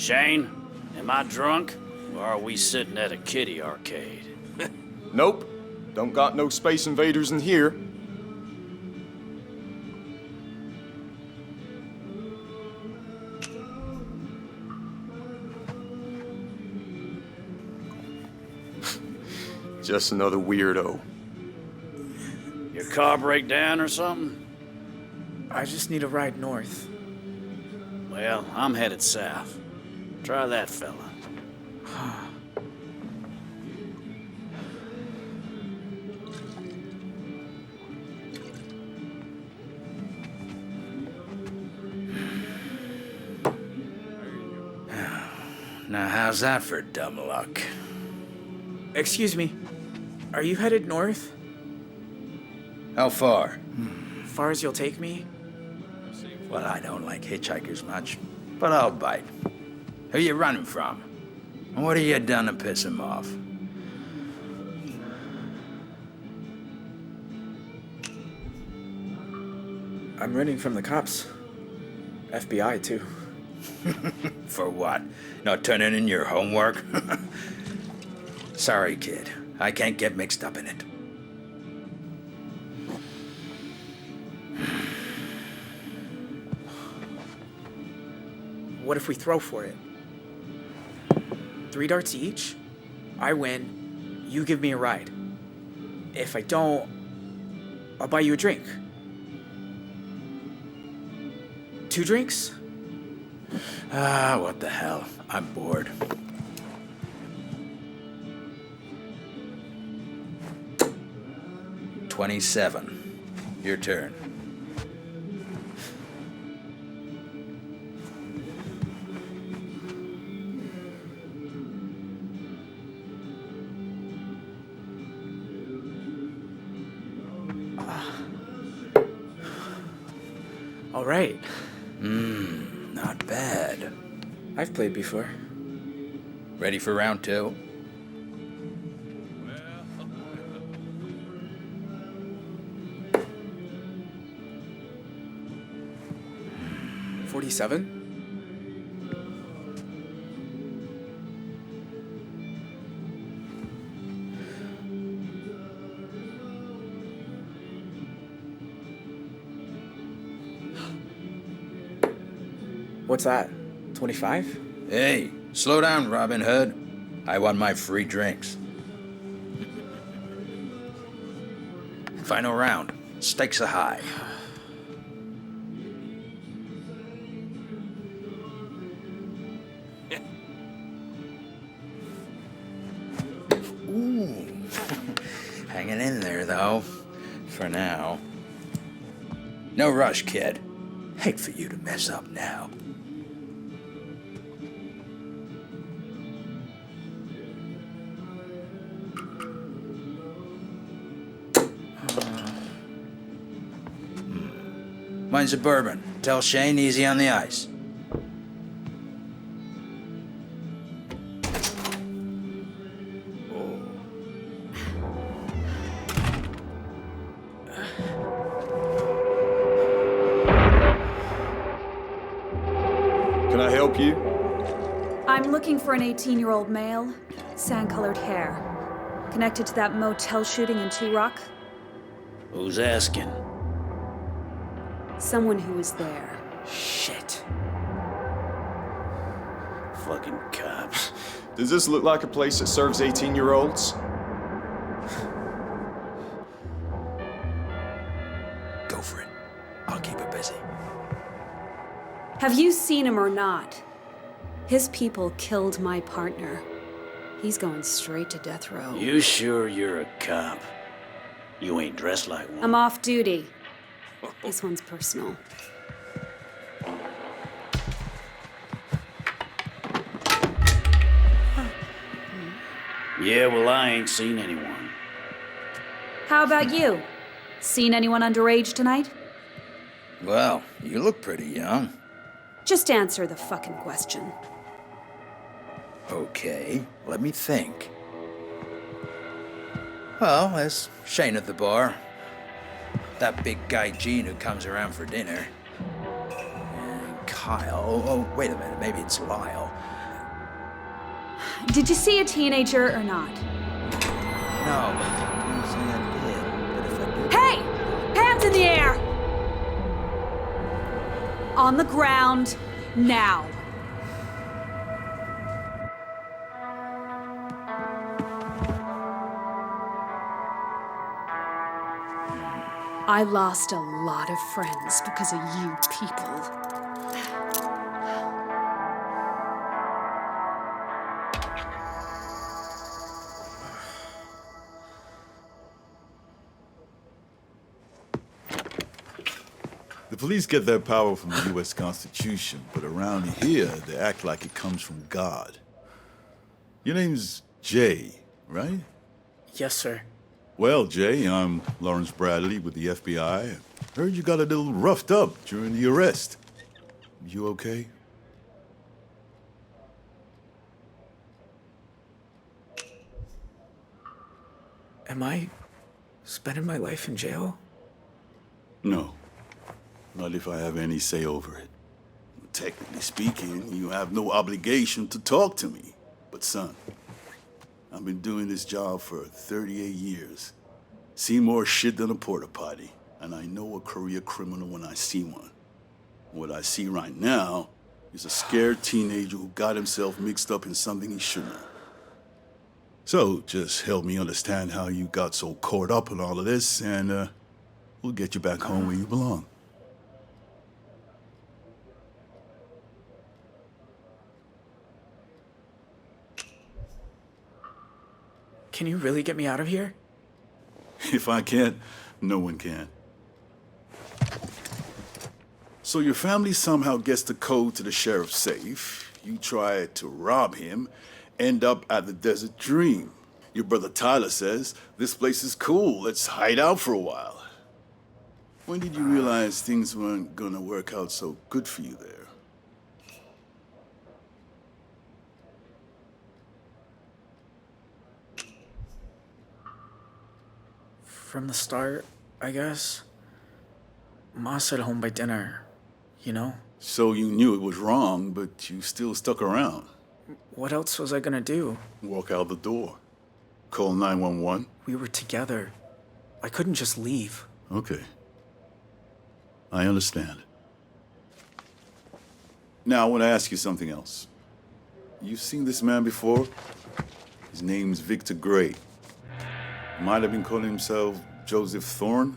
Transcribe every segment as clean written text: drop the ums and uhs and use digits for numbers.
Shane, am I drunk? Or are we sitting at a kiddie arcade? Nope. Don't got no space invaders in here. Just another weirdo. Your car break down or something? I just need a ride north. Well, I'm headed south. Try that fella. Now, how's that for dumb luck? Excuse me, are you headed north? How far? Far as you'll take me? Well, I don't like hitchhikers much, but I'll bite. Who you running from? And what have you done to piss him off? I'm running from the cops. FBI, too. For what? Not turning in your homework? Sorry, kid. I can't get mixed up in it. What if we throw for it? 3 darts each? I win, you give me a ride. If I don't, I'll buy you a drink. 2 drinks? What the hell? I'm bored. $27. Your turn. All right. Not bad. I've played before. Ready for round 2? $47? What's that? 25? Hey, slow down, Robin Hood. I want my free drinks. Final round. Stakes are high. Ooh. Hanging in there, though. For now. No rush, kid. Hate for you to mess up now. Mine's a bourbon. Tell Shane easy on the ice. Can I help you? I'm looking for an 18-year-old male, sand-colored hair. Connected to that motel shooting in Two Rock? Who's asking? Someone who was there. Shit. Fucking cops. Does this look like a place that serves 18-year-olds? Go for it. I'll keep it busy. Have you seen him or not? His people killed my partner. He's going straight to death row. You sure you're a cop? You ain't dressed like one. I'm off duty. This one's personal. Yeah, well, I ain't seen anyone. How about you? Seen anyone underage tonight? Well, you look pretty young. Just answer the fucking question. Okay, let me think. Well, there's Shane at the bar. That big guy Gene who comes around for dinner. And Kyle. Oh, wait a minute, maybe it's Lyle. Did you see a teenager or not? No, I can't say I did, but if I did... Hey! Hands in the air! On the ground, now. I lost a lot of friends because of you people. The police get their power from the U.S. Constitution, but around here, they act like it comes from God. Your name's Jay, right? Yes, sir. Well, Jay, I'm Lawrence Bradley with the FBI. Heard you got a little roughed up during the arrest. You okay? Am I spending my life in jail? No. Not if I have any say over it. Technically speaking, you have no obligation to talk to me. But son, I've been doing this job for 38 years. Seen more shit than a porta potty. And I know a career criminal when I see one. What I see right now is a scared teenager who got himself mixed up in something he shouldn't have. So, just help me understand how you got so caught up in all of this, and we'll get you back home where you belong. Can you really get me out of here? If I can't, no one can. So your family somehow gets the code to the sheriff's safe. You try to rob him, end up at the Desert Dream. Your brother Tyler says, this place is cool, let's hide out for a while. When did you realize things weren't gonna work out so good for you there? From the start, I guess. Ma said home by dinner, you know? So you knew it was wrong, but you still stuck around. What else was I gonna do? Walk out the door. Call 911. We were together. I couldn't just leave. Okay. I understand. Now, I want to ask you something else. You've seen this man before? His name's Victor Gray. Might have been calling himself Joseph Thorne.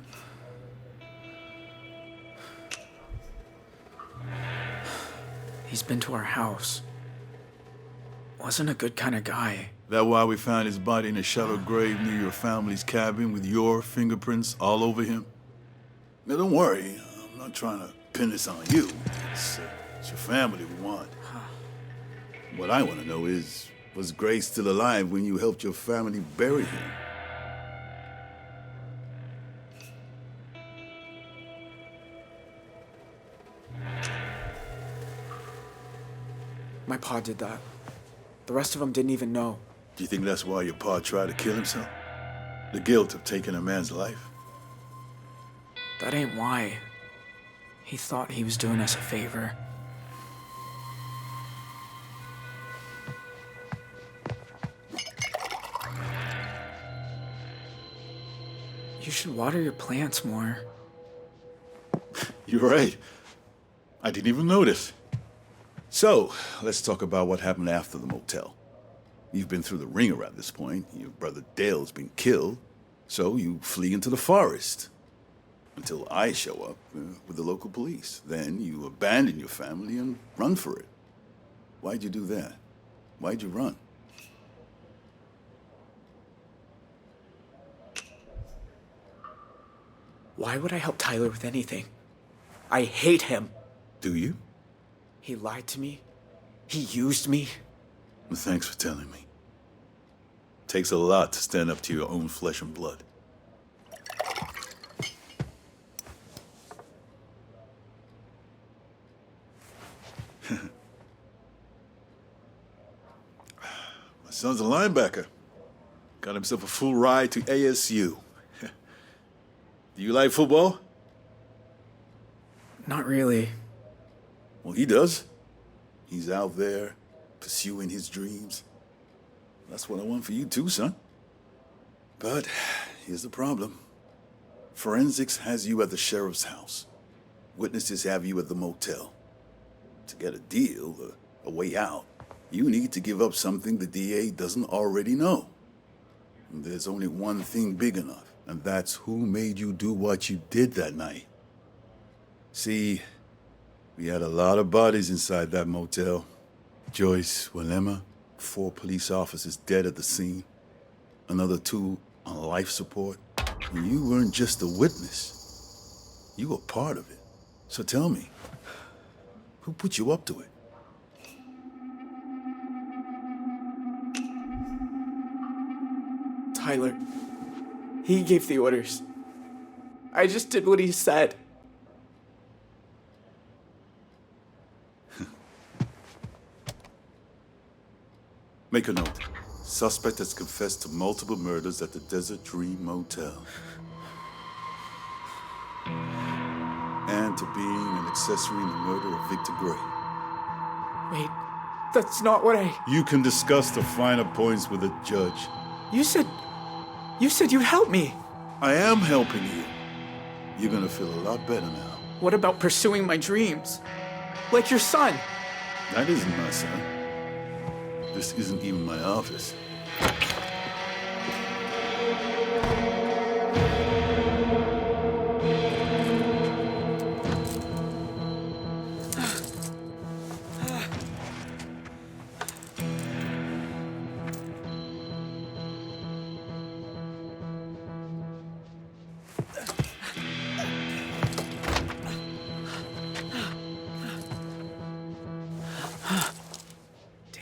He's been to our house. Wasn't a good kind of guy. That why we found his body in a shallow grave near your family's cabin with your fingerprints all over him? Now, don't worry. I'm not trying to pin this on you. It's your family we want. What I want to know is, was Gray still alive when you helped your family bury him? My pa did that. The rest of them didn't even know. Do you think that's why your pa tried to kill himself? The guilt of taking a man's life? That ain't why. He thought he was doing us a favor. You should water your plants more. You're right. I didn't even notice. So, let's talk about what happened after the motel. You've been through the ringer at this point. Your brother Dale's been killed. So you flee into the forest. Until I show up with the local police. Then you abandon your family and run for it. Why'd you do that? Why'd you run? Why would I help Tyler with anything? I hate him. Do you? He lied to me. He used me. Well, thanks for telling me. Takes a lot to stand up to your own flesh and blood. My son's a linebacker. Got himself a full ride to ASU. Do you like football? Not really. Well, he does. He's out there pursuing his dreams. That's what I want for you too, son. But here's the problem. Forensics has you at the sheriff's house. Witnesses have you at the motel. To get a deal, a way out, you need to give up something the DA doesn't already know. And there's only one thing big enough, and that's who made you do what you did that night. See, we had a lot of bodies inside that motel. Joyce, Walema, 4 police officers dead at the scene, another 2 on life support. And you weren't just a witness. You were part of it. So tell me, who put you up to it? Tyler. He gave the orders. I just did what he said. Make a note. Suspect has confessed to multiple murders at the Desert Dream Motel. And to being an accessory in the murder of Victor Gray. Wait, that's not what I... You can discuss the finer points with the judge. You said you'd help me. I am helping you. You're gonna feel a lot better now. What about pursuing my dreams? Like your son. That isn't my son. This isn't even my office.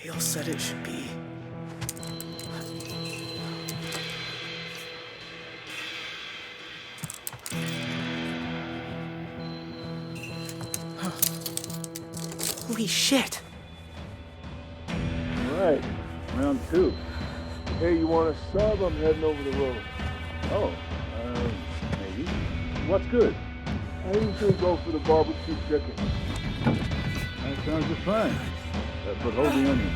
Dale said it should be. Holy shit! All right, round 2. Hey, you want a sub? I'm heading over the road. Oh, maybe. What's good? I usually go for the barbecue chicken. That sounds just fine. But hold the onion.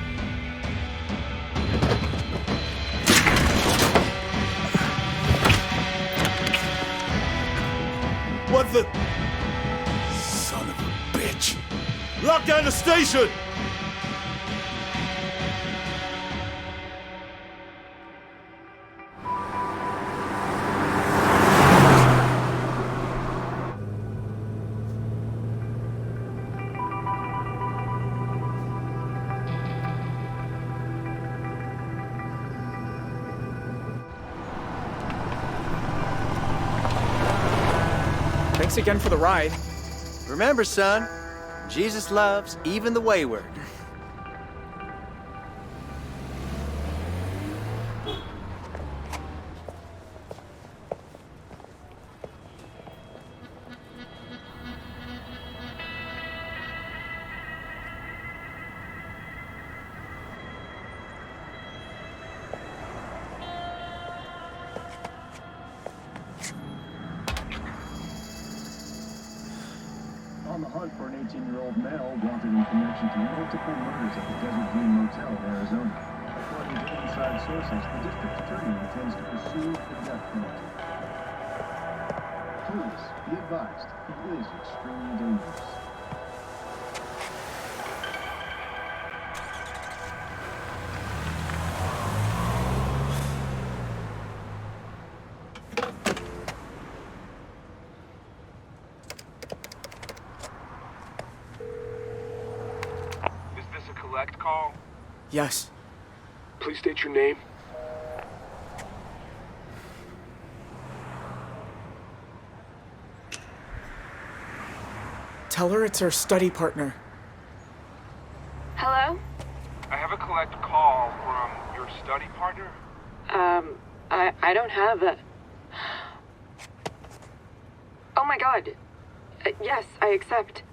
What the... Son of a bitch! Lock down the station! Thanks again for the ride. Remember, son, Jesus loves even the wayward. On the hunt for an 18-year-old male wanted in connection to multiple murders at the Desert Dream Motel in Arizona. According to inside sources, the district attorney intends to pursue the death penalty. Please be advised, he is extremely dangerous. Collect call? Yes. Please state your name. Tell her it's her study partner. Hello? I have a collect call from your study partner. I don't have a... Oh my god. Yes, I accept.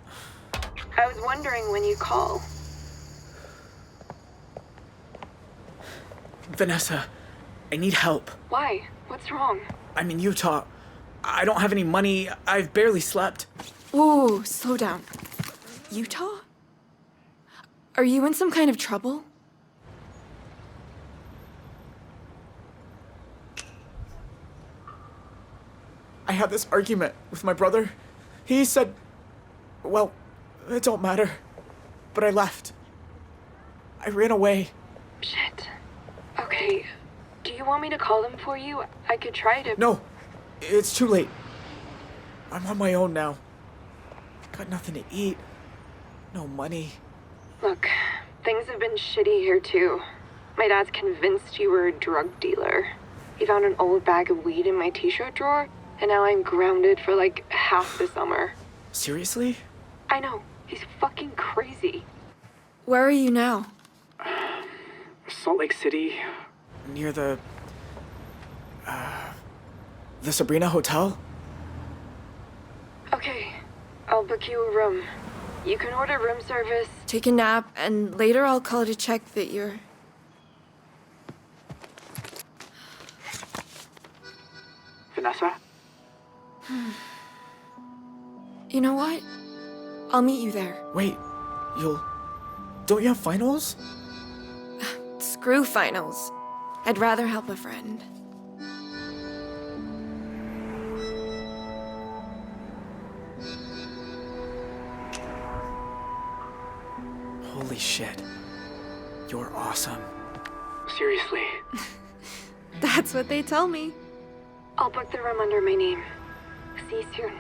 I was wondering when you call. Vanessa, I need help. Why? What's wrong? I'm in Utah. I don't have any money. I've barely slept. Whoa, slow down. Utah? Are you in some kind of trouble? I had this argument with my brother. He said, well, it don't matter. But I left. I ran away. Shit. Okay. Do you want me to call them for you? I could try to... No. It's too late. I'm on my own now. Got nothing to eat. No money. Look, things have been shitty here too. My dad's convinced you were a drug dealer. He found an old bag of weed in my t-shirt drawer, and now I'm grounded for like half the summer. Seriously? I know. He's fucking crazy. Where are you now? Salt Lake City. Near the Sabrina Hotel? Okay. I'll book you a room. You can order room service. Take a nap, and later I'll call to check that you're... Vanessa? You know what? I'll meet you there. Wait, don't you have finals? Screw finals. I'd rather help a friend. Holy shit. You're awesome. Seriously. That's what they tell me. I'll book the room under my name. See you soon.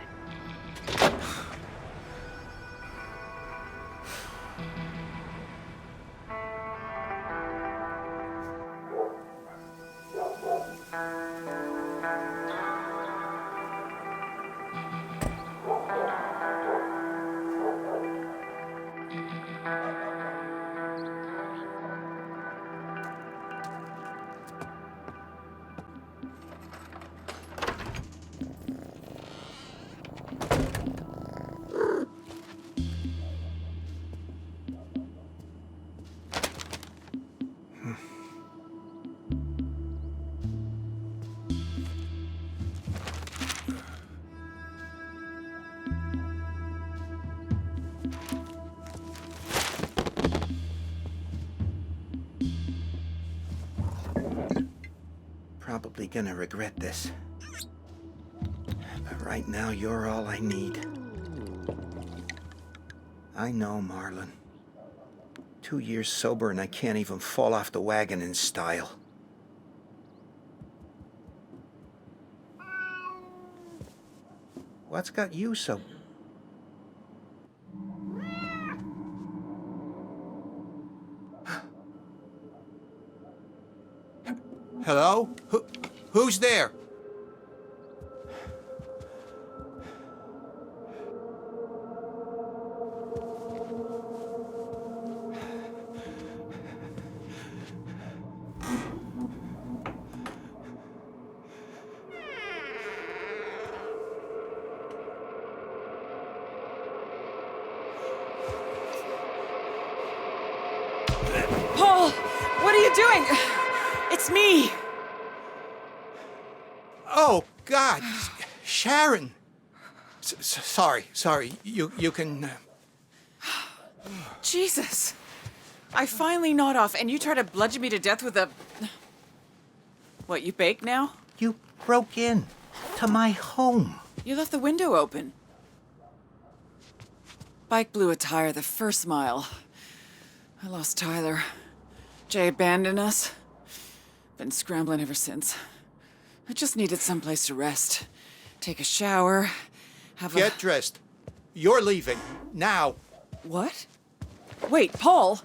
Probably gonna regret this. But right now, you're all I need. I know, Marlon. 2 years sober and I can't even fall off the wagon in style. What's got you so... Hello? Who's there? Paul, what are you doing? It's me. Oh, God. Sharon. Sorry. You can... Jesus. I finally gnawed off, and you try to bludgeon me to death with a... What, you bake now? You broke in to my home. You left the window open. Bike blew a tire the first mile. I lost Tyler. Jay abandoned us. Been scrambling ever since. I just needed someplace to rest. Take a shower, Get dressed. You're leaving. Now. What? Wait, Paul!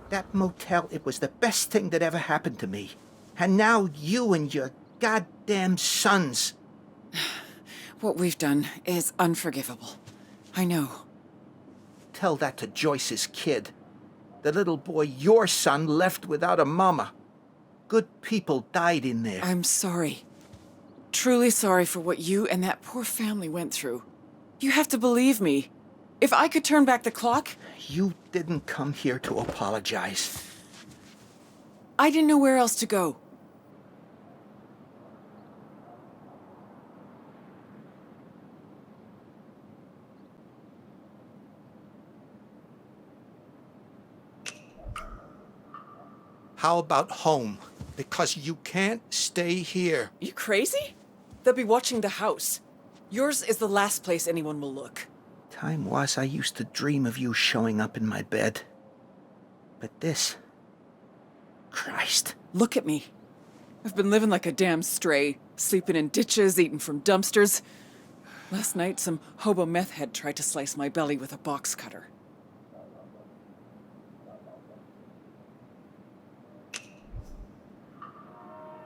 That motel, it was the best thing that ever happened to me. And now you and your goddamn sons. What we've done is unforgivable. I know. Tell that to Joyce's kid. The little boy your son left without a mama. Good people died in there. I'm sorry. Truly sorry for what you and that poor family went through. You have to believe me. If I could turn back the clock... You didn't come here to apologize. I didn't know where else to go. How about home? Because you can't stay here. You crazy? They'll be watching the house. Yours is the last place anyone will look. Time was I used to dream of you showing up in my bed. But this... Christ. Look at me. I've been living like a damn stray, sleeping in ditches, eating from dumpsters. Last night, some hobo meth head tried to slice my belly with a box cutter.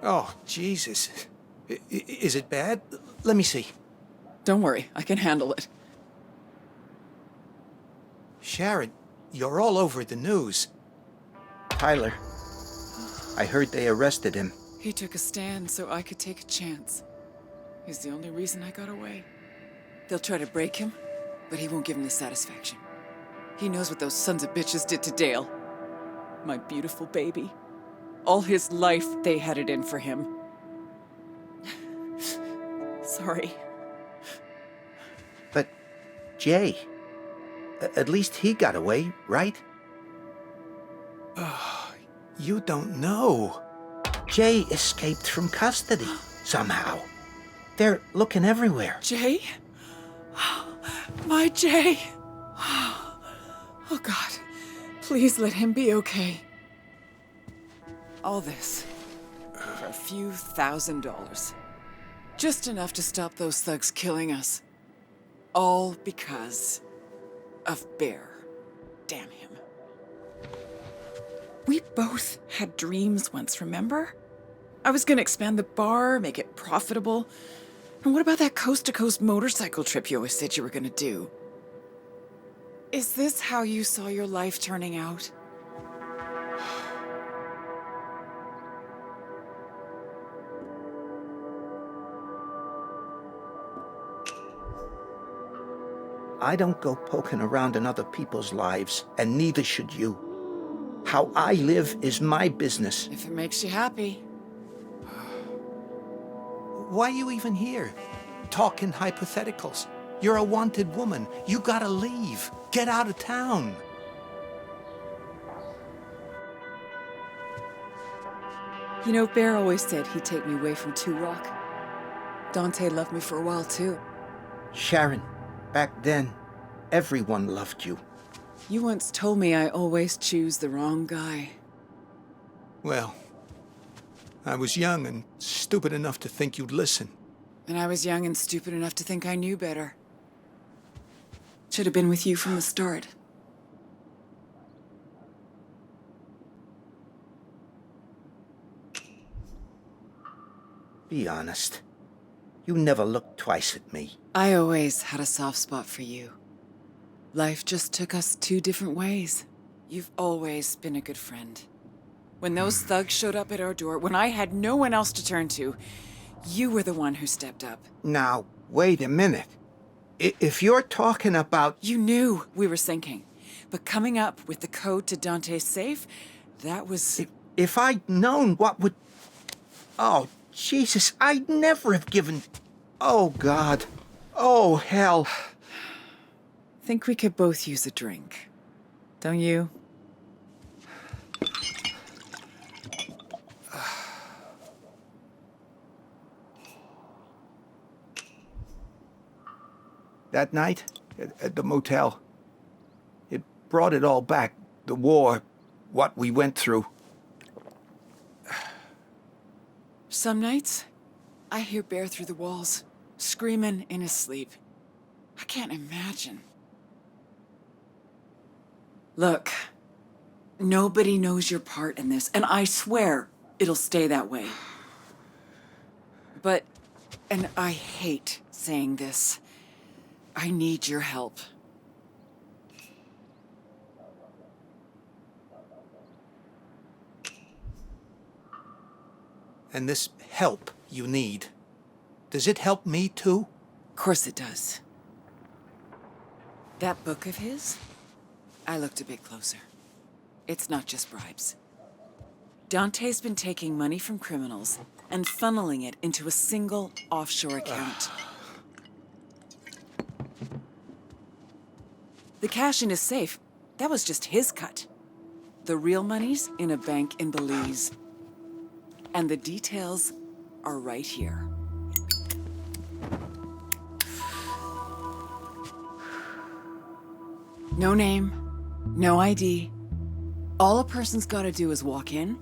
Oh, Jesus. Is it bad? Let me see. Don't worry, I can handle it. Sharon, you're all over the news. Tyler, I heard they arrested him. He took a stand so I could take a chance. He's the only reason I got away. They'll try to break him, but he won't give them the satisfaction. He knows what those sons of bitches did to Dale. My beautiful baby. All his life, they had it in for him. Sorry. But, Jay, at least he got away, right? You don't know. Jay escaped from custody, somehow. They're looking everywhere. Jay? My Jay! Oh, God. Please let him be okay. All this for a few $1,000s. Just enough to stop those thugs killing us. All because of Bear. Damn him. We both had dreams once, remember? I was gonna expand the bar, make it profitable. And what about that coast-to-coast motorcycle trip you always said you were gonna do? Is this how you saw your life turning out? I don't go poking around in other people's lives, and neither should you. How I live is my business. If it makes you happy. Why are you even here? Talking hypotheticals. You're a wanted woman. You gotta leave. Get out of town. You know, Bear always said he'd take me away from Two Rock. Dante loved me for a while, too. Sharon, back then, everyone loved you. You once told me I always choose the wrong guy. Well, I was young and stupid enough to think you'd listen. And I was young and stupid enough to think I knew better. Should have been with you from the start. Be honest. You never looked twice at me. I always had a soft spot for you. Life just took us two different ways. You've always been a good friend. When those thugs showed up at our door, when I had no one else to turn to, you were the one who stepped up. Now, wait a minute. If you're talking about... You knew we were sinking. But coming up with the code to Dante's safe, that was... If I'd known what would... Oh, Jesus, I'd never have given... Oh, God. Oh, hell. Think we could both use a drink. Don't you? That night, at the motel, it brought it all back. The war, what we went through. Some nights, I hear Bear through the walls, screaming in his sleep. I can't imagine. Look, nobody knows your part in this, and I swear it'll stay that way. But, and I hate saying this, I need your help. And this help you need, does it help me too? Of course it does. That book of his, I looked a bit closer. It's not just bribes. Dante's been taking money from criminals and funneling it into a single offshore account. The cash in his safe, that was just his cut. The real money's in a bank in Belize. And the details are right here. No name, no ID. All a person's gotta do is walk in,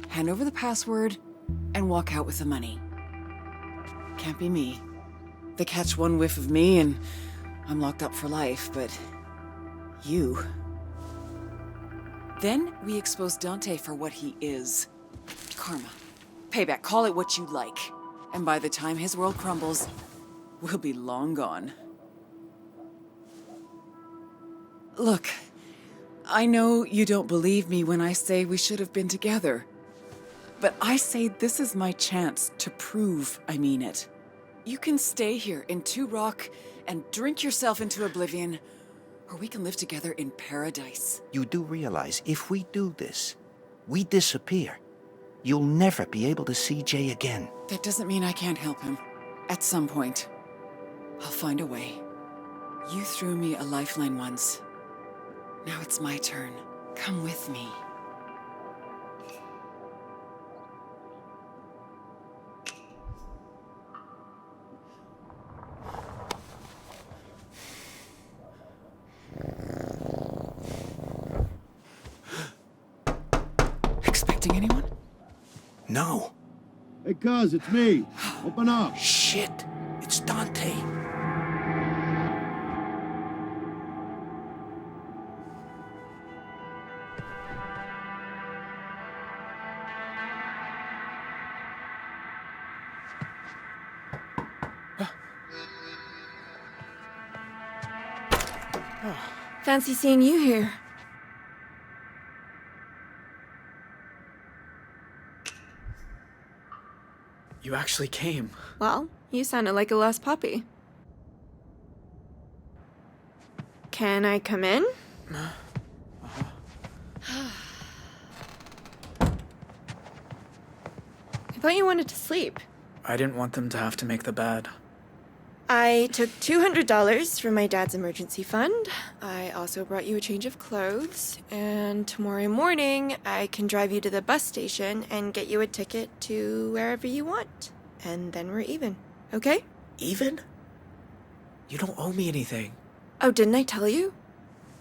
hand over the password, and walk out with the money. Can't be me. They catch one whiff of me and I'm locked up for life, but you. Then we expose Dante for what he is. Karma. Payback, call it what you like. And by the time his world crumbles, we'll be long gone. Look, I know you don't believe me when I say we should have been together. But I say this is my chance to prove I mean it. You can stay here in Two Rock and drink yourself into oblivion, or we can live together in paradise. You do realize if we do this, we disappear. You'll never be able to see Jay again. That doesn't mean I can't help him. At some point, I'll find a way. You threw me a lifeline once. Now it's my turn. Come with me. Expecting anyone? No. Hey, cuz, it's me. Open up. Shit. It's Dante. Fancy seeing you here. You actually came. Well, you sounded like a lost puppy. Can I come in? I thought you wanted to sleep. I didn't want them to have to make the bed. I took $200 from my dad's emergency fund. I also brought you a change of clothes. And tomorrow morning, I can drive you to the bus station and get you a ticket to wherever you want. And then we're even, okay? Even? You don't owe me anything. Oh, didn't I tell you?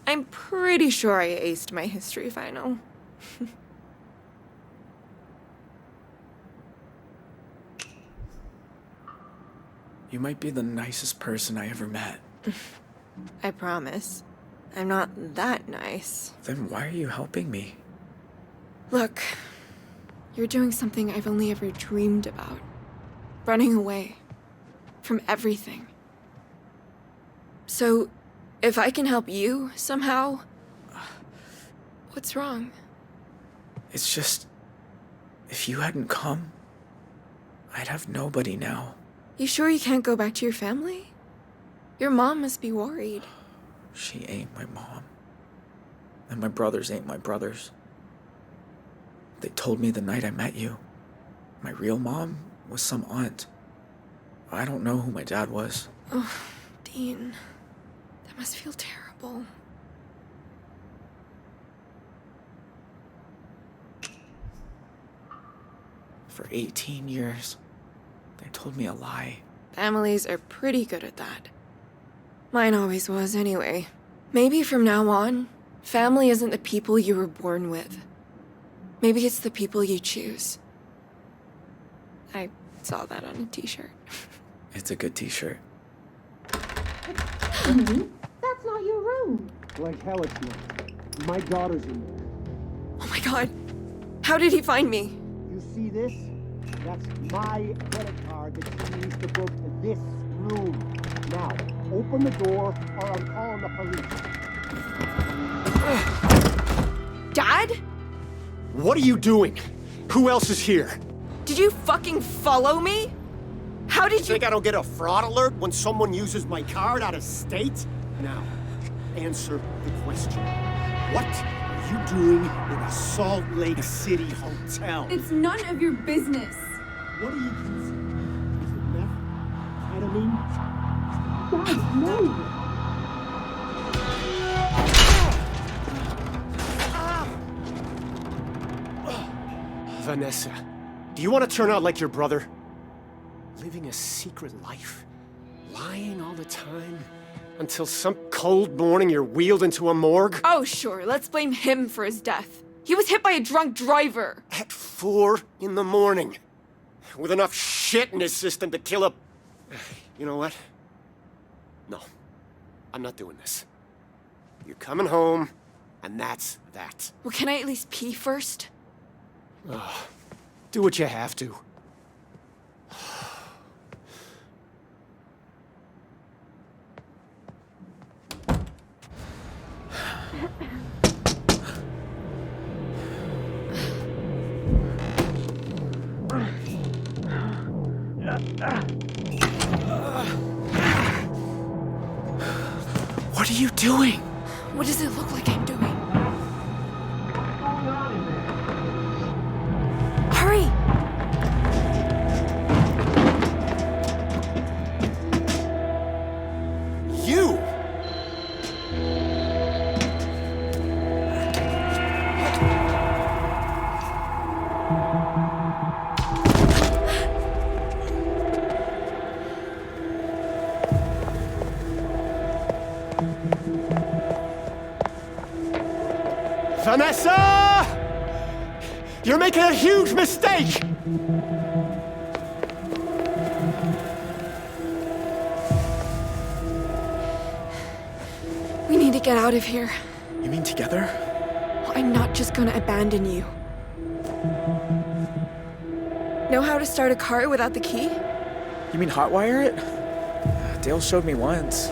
I'm pretty sure I aced my history final. You might be the nicest person I ever met. I promise. I'm not that nice. Then why are you helping me? Look, you're doing something I've only ever dreamed about. Running away. From everything. So, if I can help you somehow... What's wrong? It's just... if you hadn't come, I'd have nobody now. You sure you can't go back to your family? Your mom must be worried. She ain't my mom. And my brothers ain't my brothers. They told me the night I met you. My real mom was some aunt. I don't know who my dad was. Oh, Dean. That must feel terrible. For 18 years, they told me a lie. Families are pretty good at that. Mine always was anyway. Maybe from now on, family isn't the people you were born with. Maybe it's the people you choose. I saw that on a t-shirt. It's a good t-shirt. That's not your room. Like hell it's not. My daughter's in there. Oh my god. How did he find me? You see this? That's my credit card that she used to book this room. Now, open the door or I'm calling the police. Dad? What are you doing? Who else is here? Did you fucking follow me? How did you... Think I don't get a fraud alert when someone uses my card out of state? Now, answer the question. What are you doing in a Salt Lake City hotel? It's none of your business. What are you using? Is it meth? Ketamine? Dad, no! Vanessa, do you want to turn out like your brother? Living a secret life? Lying all the time? Until some cold morning you're wheeled into a morgue? Oh, sure, let's blame him for his death. He was hit by a drunk driver. At 4 in the morning. With enough shit in his system to kill a... You know what? No. I'm not doing this. You're coming home, and that's that. Well, can I at least pee first? Do what you have to. What are you doing? What does it look like I'm doing? Hurry! You! Vanessa! You're making a huge mistake! We need to get out of here. You mean together? I'm not just gonna abandon you. Know how to start a car without the key? You mean hotwire it? Dale showed me once.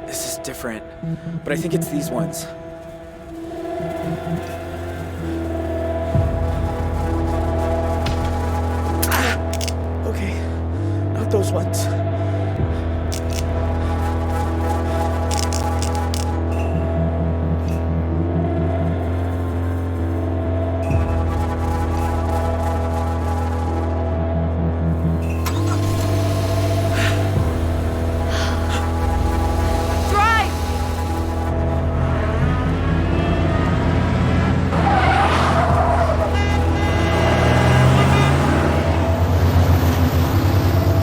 This is different, but I think it's these ones. Okay, not those ones.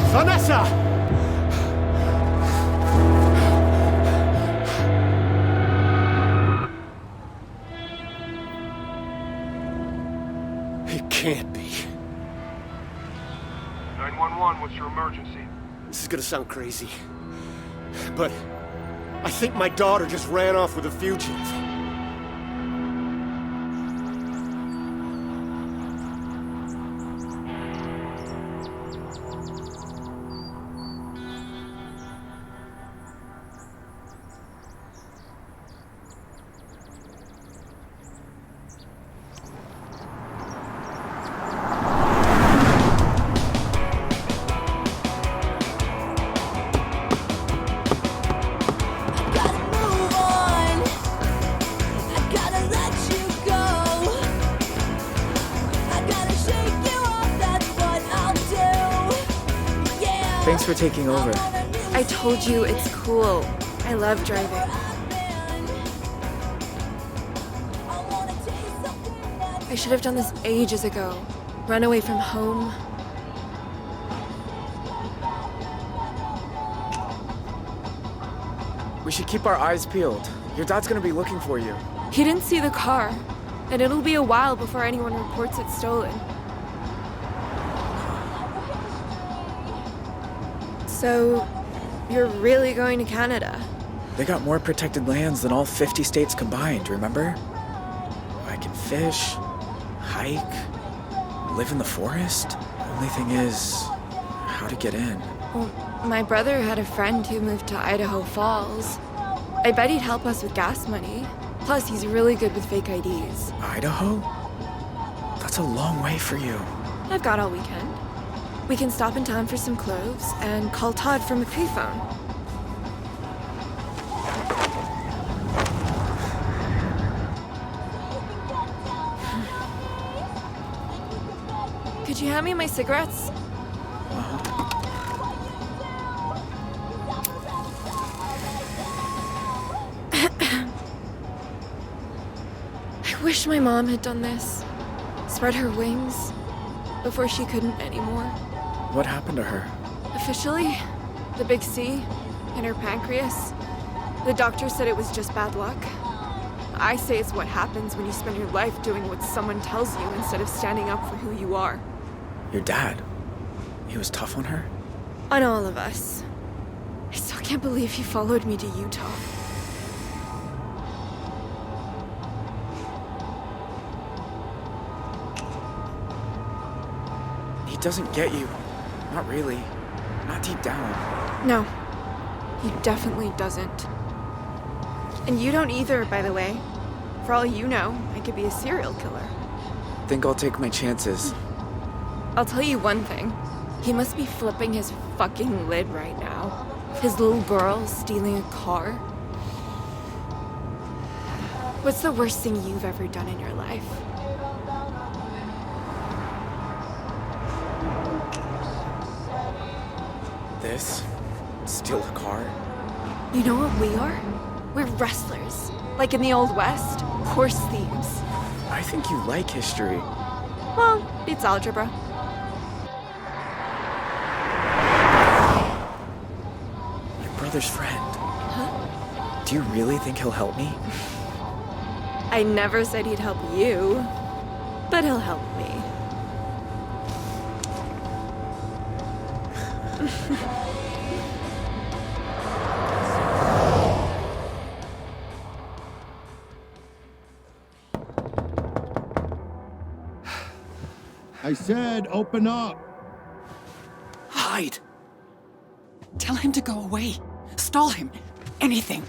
Vanessa! It can't be. 911, what's your emergency? This is gonna sound crazy, but I think my daughter just ran off with a fugitive. Thanks for taking over. I told you it's cool. I love driving. I should have done this ages ago. Run away from home. We should keep our eyes peeled. Your dad's gonna be looking for you. He didn't see the car, and it'll be a while before anyone reports it stolen. So, you're really going to Canada? They got more protected lands than all 50 states combined, remember? I can fish, hike, live in the forest. Only thing is, how to get in. Well, my brother had a friend who moved to Idaho Falls. I bet he'd help us with gas money. Plus, he's really good with fake IDs. Idaho? That's a long way for you. I've got all weekend. We can stop in town for some clothes and call Todd from a payphone. Could you hand me my cigarettes? wish my mom had done this. Spread her wings before she couldn't anymore. What happened to her? Officially, the big C in her pancreas. The doctor said it was just bad luck. I say it's what happens when you spend your life doing what someone tells you instead of standing up for who you are. Your dad? He was tough on her? On all of us. I still can't believe he followed me to Utah. He doesn't get you. Not really. Not deep down. No, he definitely doesn't. And you don't either, by the way. For all you know, I could be a serial killer. Think I'll take my chances. I'll tell you one thing. He must be flipping his fucking lid right now. His little girl stealing a car. What's the worst thing you've ever done in your life? This? Steal a car? You know what we are? We're wrestlers. Like in the Old West. Horse thieves. I think you like history. Well, it's algebra. Your brother's friend. Huh? Do you really think he'll help me? I never said he'd help you, but he'll help me. I said, open up. Hide. Tell him to go away. Stall him. Anything.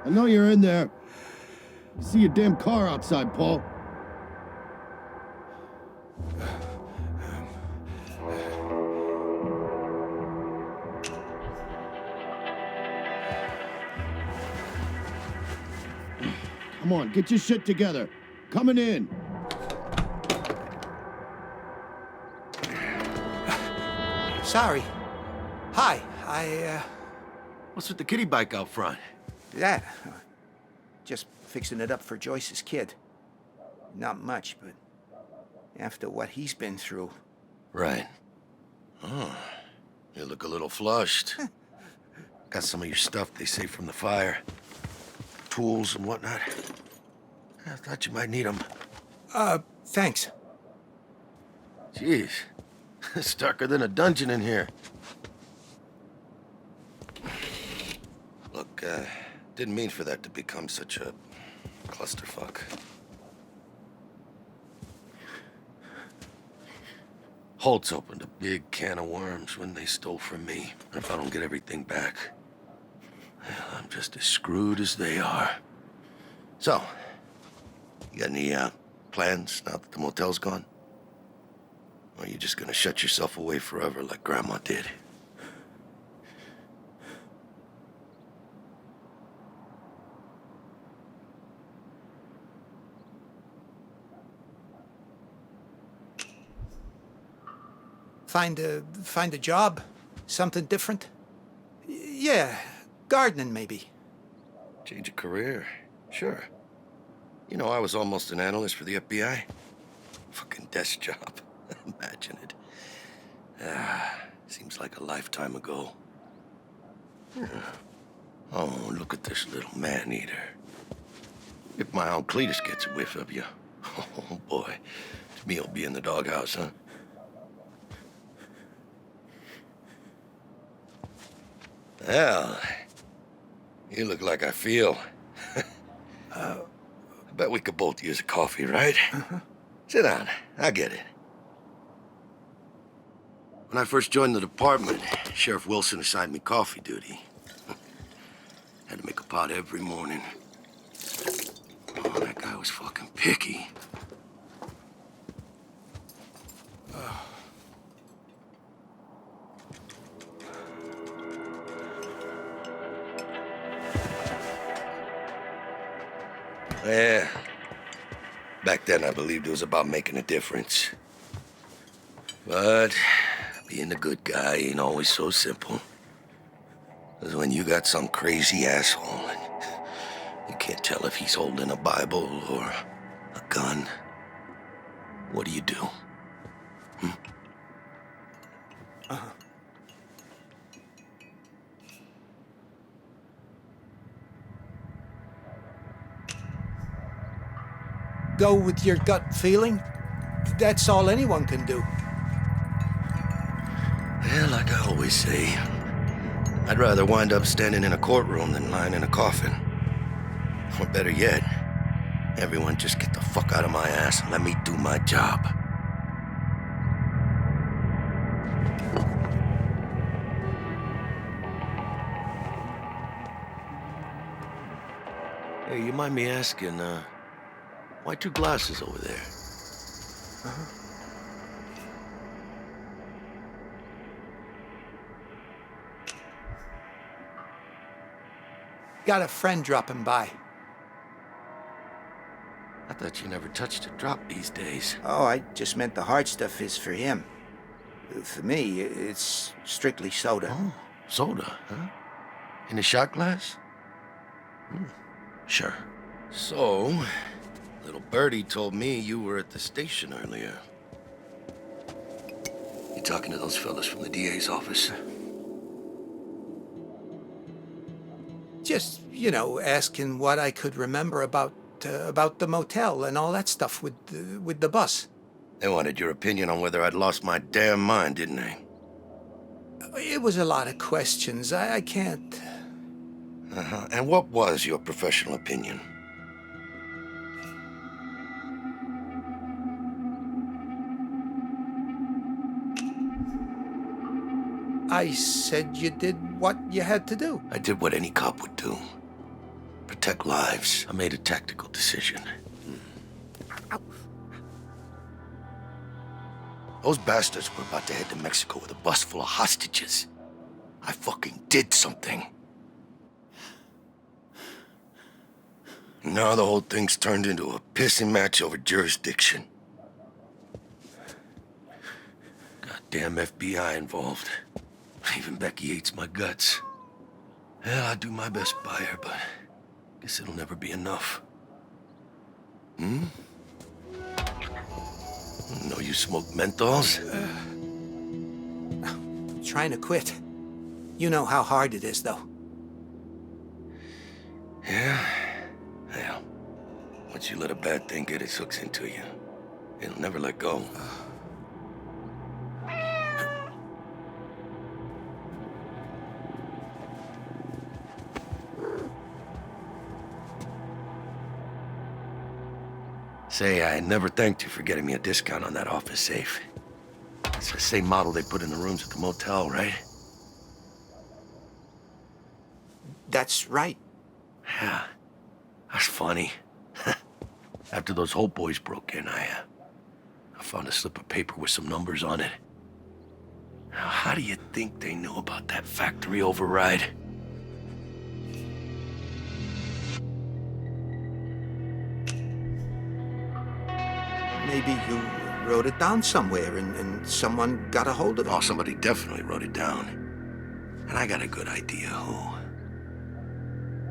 I know you're in there. I see your damn car outside, Paul. Come on, get your shit together. Coming in. Sorry. Hi, What's with the kiddie bike out front? That? Just fixing it up for Joyce's kid. Not much, but after what he's been through. Right. Oh, you look a little flushed. Got some of your stuff they saved from the fire. Tools and whatnot. I thought you might need them. Thanks. Jeez. It's darker than a dungeon in here. Look, didn't mean for that to become such a clusterfuck. Holtz opened a big can of worms when they stole from me. If I don't get everything back, well, I'm just as screwed as they are. So, you got any plans now that the motel's gone? Or are you just gonna shut yourself away forever like Grandma did? Find a job? Something different? Yeah, gardening maybe. Change a career? Sure. You know, I was almost an analyst for the FBI. Fucking desk job. Imagine it. Seems like a lifetime ago. Oh, look at this little man-eater. If my Uncle Cletus gets a whiff of you, oh boy, me'll be in the doghouse, huh? Well, you look like I feel. I bet we could both use a coffee, right? Sit down. I get it. When I first joined the department, Sheriff Wilson assigned me coffee duty. Had to make a pot every morning. Oh, that guy was fucking picky. Yeah. Back then, I believed it was about making a difference. But being a good guy ain't always so simple. Because when you got some crazy asshole and you can't tell if he's holding a Bible or a gun, what do you do? Go with your gut feeling. That's all anyone can do. Yeah, like I always say, I'd rather wind up standing in a courtroom than lying in a coffin. Or better yet, everyone just get the fuck out of my ass and let me do my job. Hey, you mind me asking, why two glasses over there? Got a friend dropping by. I thought you never touched a drop these days. Oh, I just meant the hard stuff is for him. For me, it's strictly soda. Oh, soda, huh? In a shot glass? Sure. So, little birdie told me you were at the station earlier. You talking to those fellas from the DA's office? Just, you know, asking what I could remember about the motel and all that stuff with the bus. They wanted your opinion on whether I'd lost my damn mind, didn't they? It was a lot of questions. I can't... And what was your professional opinion? I said you did what you had to do. I did what any cop would do. Protect lives. I made a tactical decision. Those bastards were about to head to Mexico with a bus full of hostages. I fucking did something. Now the whole thing's turned into a pissing match over jurisdiction. Goddamn FBI involved. Even Becky hates my guts. Hell, I do my best by her, but guess it'll never be enough. Know you smoke menthols? Trying to quit. You know how hard it is, though. Yeah? Well, once you let a bad thing get its hooks into you, it'll never let go. Say, I never thanked you for getting me a discount on that office safe. It's the same model they put in the rooms at the motel, right? That's right. Yeah, that's funny. After those Hope boys broke in, I found a slip of paper with some numbers on it. Now, how do you think they knew about that factory override? Maybe you wrote it down somewhere and someone got a hold of it. Oh, somebody definitely wrote it down. And I got a good idea who.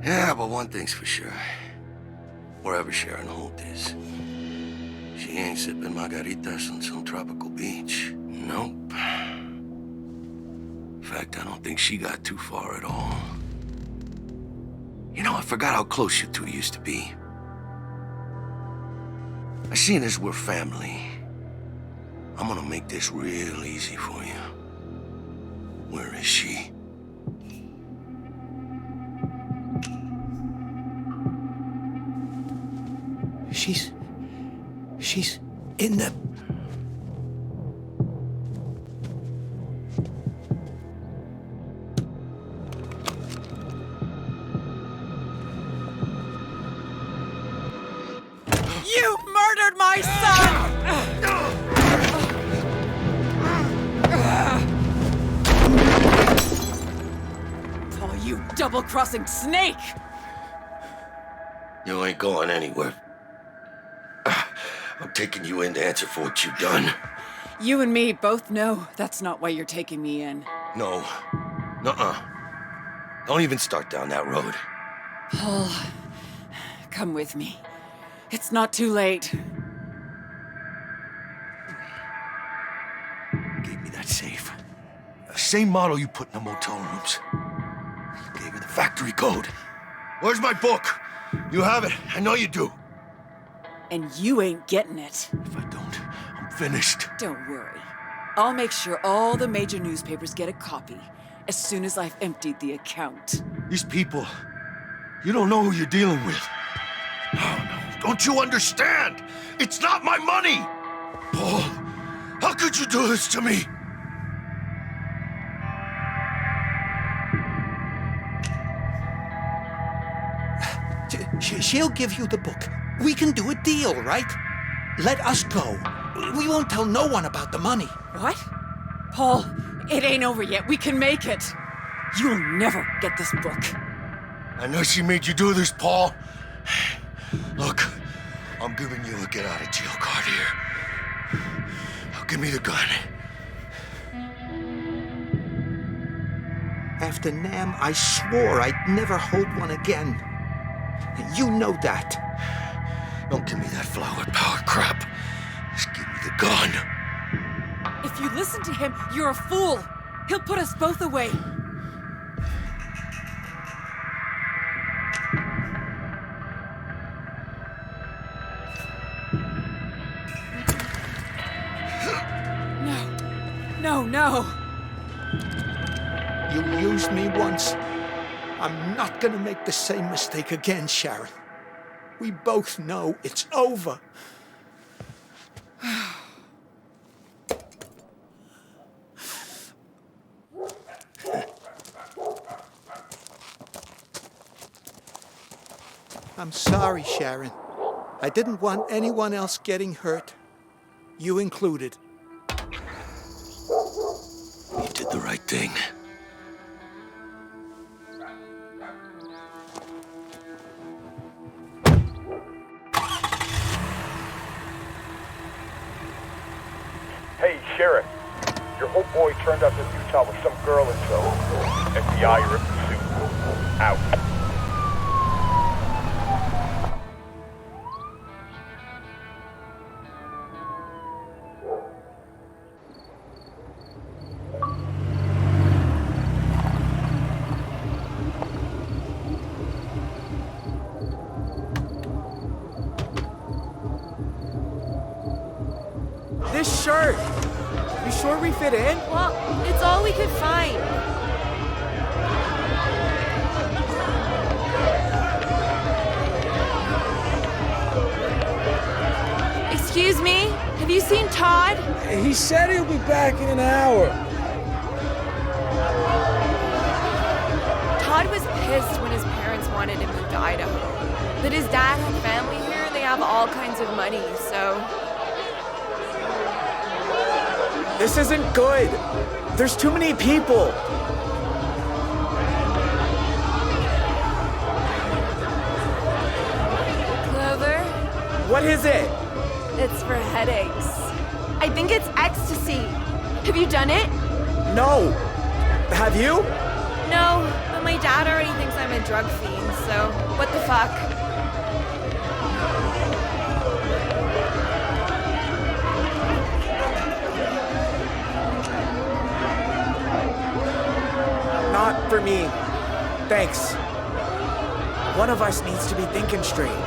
Yeah, but one thing's for sure. Wherever Sharon Holt is, she ain't sipping margaritas on some tropical beach. Nope. In fact, I don't think she got too far at all. You know, I forgot how close you two used to be. I seen as we're family. I'm gonna make this real easy for you. Where is she? She's in the... You murdered my son! Oh, you double-crossing snake! You ain't going anywhere. I'm taking you in to answer for what you've done. You and me both know that's not why you're taking me in. No. Nuh-uh. Don't even start down that road. Paul, come with me. It's not too late. Gave me that safe. The same model you put in the motel rooms. You gave her the factory code. Where's my book? You have it. I know you do. And you ain't getting it. If I don't, I'm finished. Don't worry. I'll make sure all the major newspapers get a copy as soon as I've emptied the account. These people, you don't know who you're dealing with. Oh, no. Don't you understand? It's not my money! Paul, how could you do this to me? She'll give you the book. We can do a deal, right? Let us go. We won't tell no one about the money. What? Paul, it ain't over yet. We can make it. You'll never get this book. I know she made you do this, Paul. Look, I'm giving you a get-out-of-jail card here. Now give me the gun. After Nam, I swore I'd never hold one again. You know that. Don't give me that flower power crap. Just give me the gun. If you listen to him, you're a fool. He'll put us both away. No. You used me once. I'm not gonna make the same mistake again, Sharon. We both know it's over. I'm sorry, Sharon. I didn't want anyone else getting hurt. You included. You did the right thing. Hey, Sheriff. Your old boy turned up in Utah with some girl in tow. FBI, you're in pursuit. Out. This shirt! You sure we fit in? Well, it's all we could find. Excuse me? Have you seen Todd? He said he'll be back in an hour. Todd was pissed when his parents wanted to move to Idaho. But his dad had family here and they have all kinds of money, so... This isn't good. There's too many people. Clover? What is it? It's for headaches. I think it's ecstasy. Have you done it? No. Have you? No, but my dad already thinks I'm a drug fiend, so what the fuck? Not for me. Thanks. One of us needs to be thinking straight.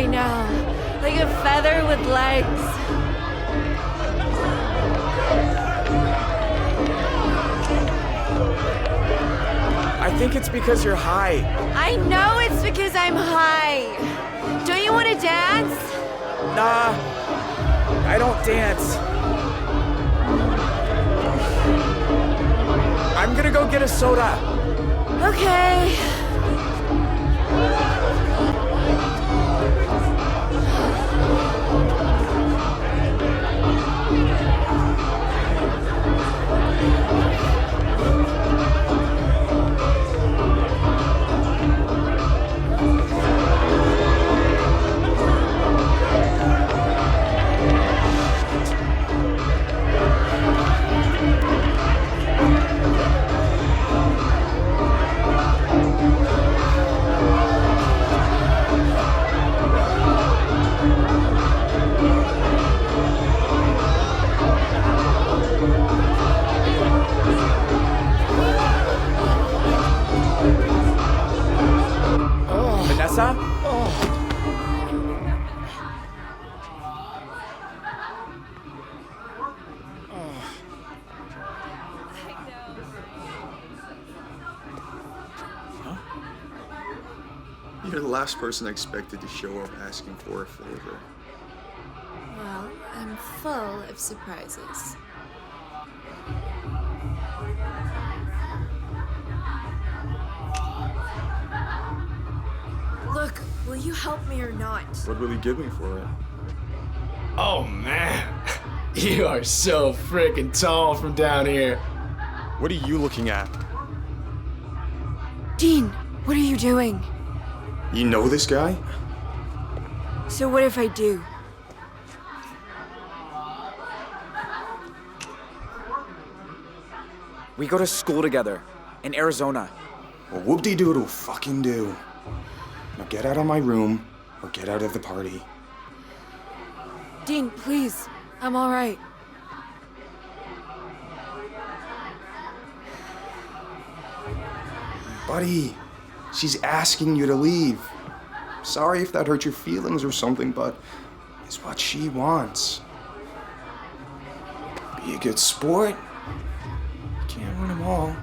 right now, like a feather with legs. I think it's because you're high. I know it's because I'm high. Don't you want to dance? Nah, I don't dance. I'm gonna go get a soda. Okay. Vanessa? You're the last person I expected to show up asking for a favor. Well, I'm full of surprises. Look, will you help me or not? What will you give me for it? Oh man, you are so freaking tall from down here. What are you looking at? Dean, what are you doing? You know this guy? So what if I do? We go to school together in Arizona. Well, whoop-de-doodle fucking do. Now get out of my room or get out of the party. Dean, please. I'm all right. Buddy, she's asking you to leave. Sorry if that hurt your feelings or something, but it's what she wants. Be a good sport. Can't win them all.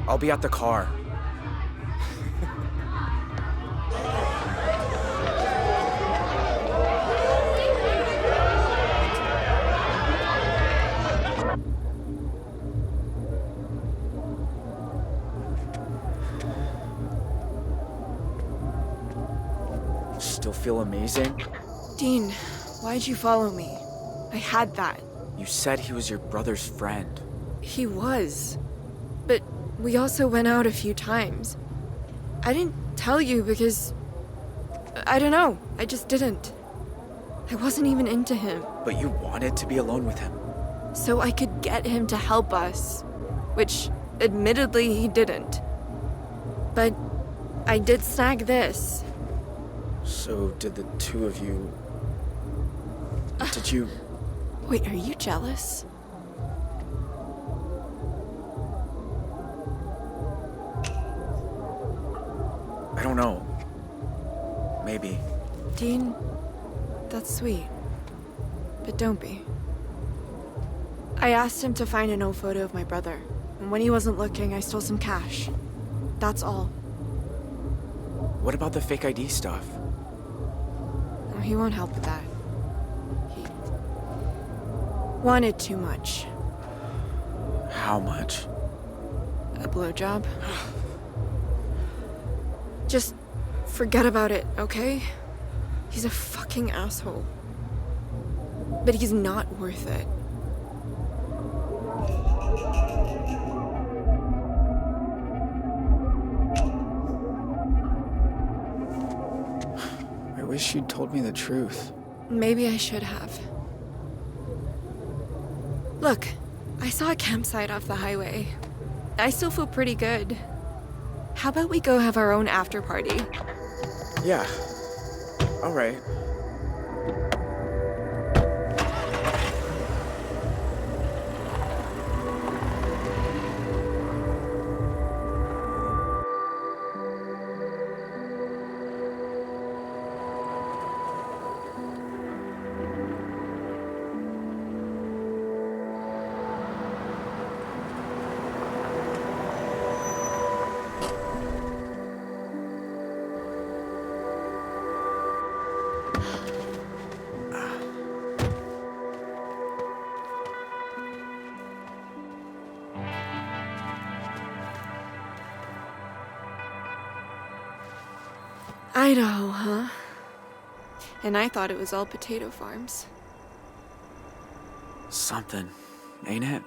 I'll be at the car. Still feel amazing? Dean, why'd you follow me? I had that. You said he was your brother's friend. He was. But we also went out a few times. I didn't tell you because... I don't know. I just didn't. I wasn't even into him. But you wanted to be alone with him. So I could get him to help us. Which, admittedly, he didn't. But I did snag this. So did the two of you... Did you... Wait, are you jealous? I don't know. Maybe. Dean, that's sweet. But don't be. I asked him to find an old photo of my brother, and when he wasn't looking, I stole some cash. That's all. What about the fake ID stuff? Oh, he won't help with that. He wanted too much. How much? A blowjob. Just forget about it, okay? He's a fucking asshole. But he's not worth it. I wish you'd told me the truth. Maybe I should have. Look, I saw a campsite off the highway. I still feel pretty good. How about we go have our own after party? Yeah. All right. Idaho, huh? And I thought it was all potato farms. Something, ain't it?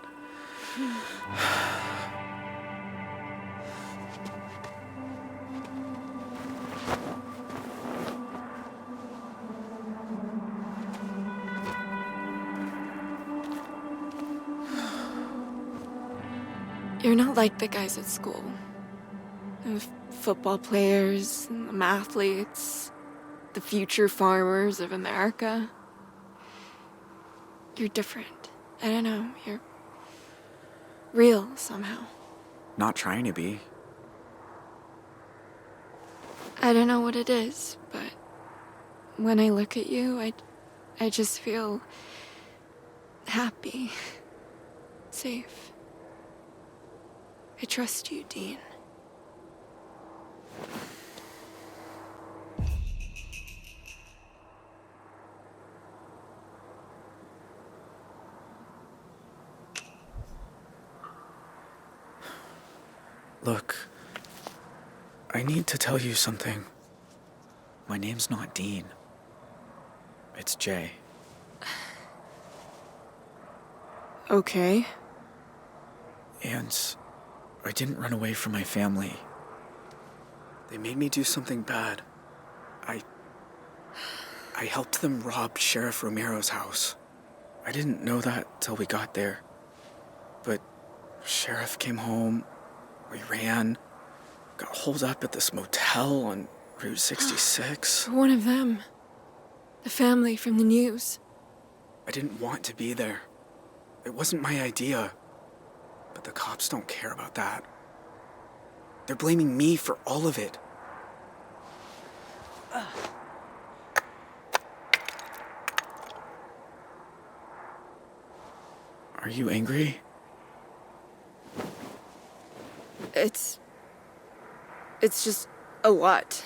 You're not like the guys at school. The football players, and the mathletes, the future farmers of America. You're different. I don't know, you're real somehow. Not trying to be. I don't know what it is, but when I look at you, I just feel happy, safe. I trust you, Dean. Look, I need to tell you something. My name's not Dean. It's Jay. Okay. And I didn't run away from my family. They made me do something bad. I helped them rob Sheriff Romero's house. I didn't know that till we got there. But Sheriff came home, we ran, got holed up at this motel on Route 66. One of them. The family from the news. I didn't want to be there. It wasn't my idea. But the cops don't care about that. They're blaming me for all of it. Are you angry? It's just a lot.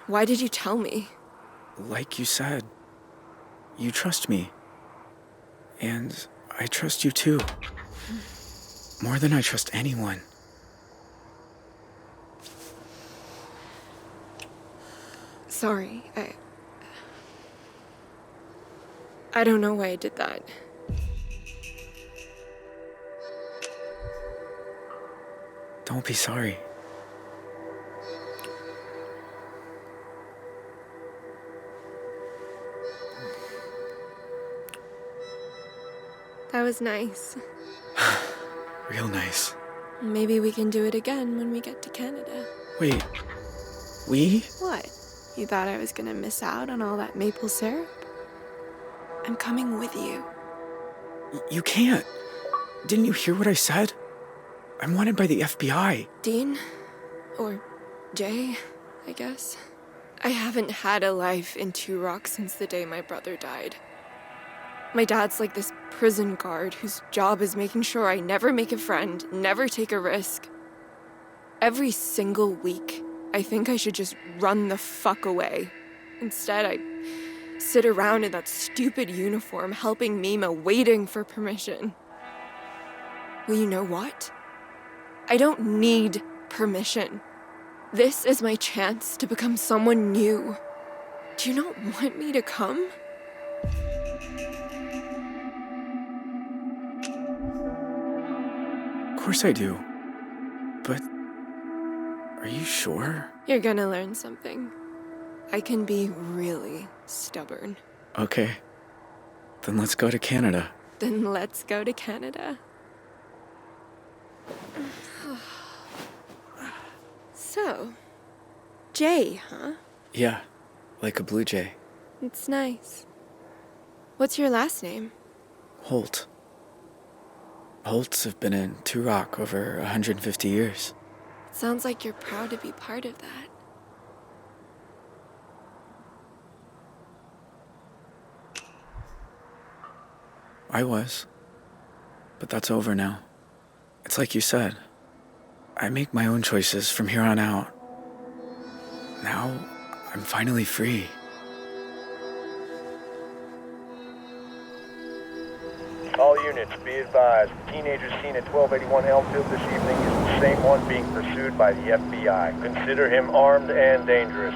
Why did you tell me? Like you said, you trust me. And I trust you too. More than I trust anyone. Sorry, I don't know why I did that. Don't be sorry. That was nice. Real nice. Maybe we can do it again when we get to Canada. Wait, we? What? You thought I was gonna miss out on all that maple syrup? I'm coming with you. You can't. Didn't you hear what I said? I'm wanted by the FBI. Dean? Or Jay, I guess. I haven't had a life in Two Rocks since the day my brother died. My dad's like this prison guard whose job is making sure I never make a friend, never take a risk. Every single week, I think I should just run the fuck away. Instead, I sit around in that stupid uniform helping Mima, waiting for permission. Well, you know what? I don't need permission. This is my chance to become someone new. Do you not want me to come? Of course I do. But are you sure? You're gonna learn something. I can be really stubborn. Okay. Then let's go to Canada. Then let's go to Canada. So, Jay, huh? Yeah, like a blue jay. It's nice. What's your last name? Holt. Holts have been in Two Rock over 150 years. Sounds like you're proud to be part of that. I was. But that's over now. It's like you said. I make my own choices from here on out. Now, I'm finally free. All units, be advised. The teenager seen at 1281 Elmfield this evening is the same one being pursued by the FBI. Consider him armed and dangerous.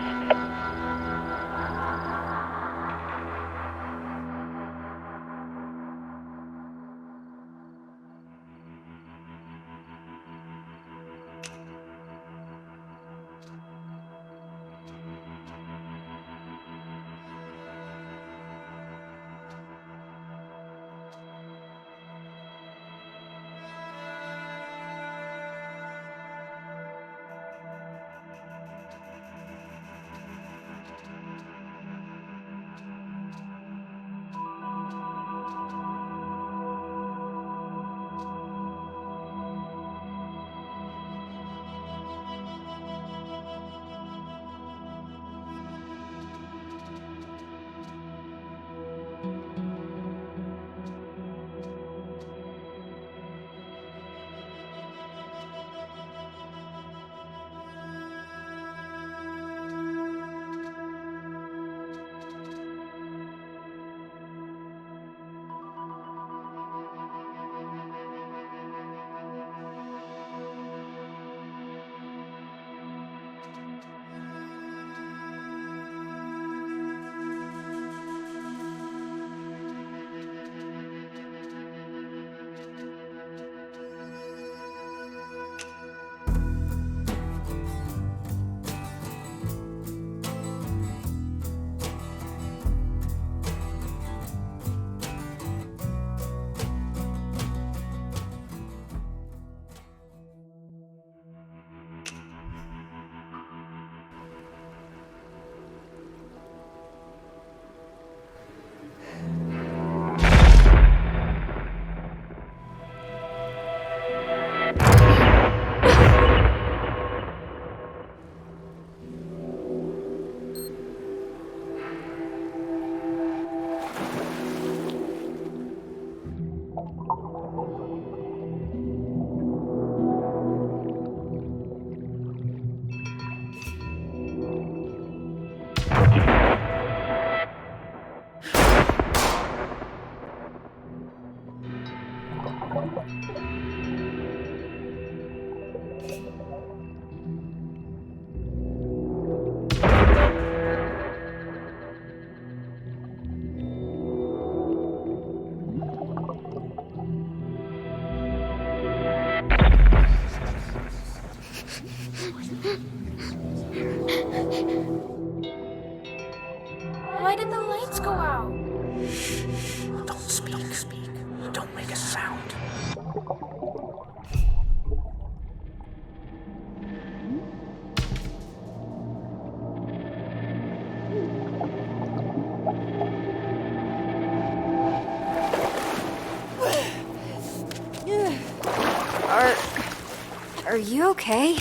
Are you okay?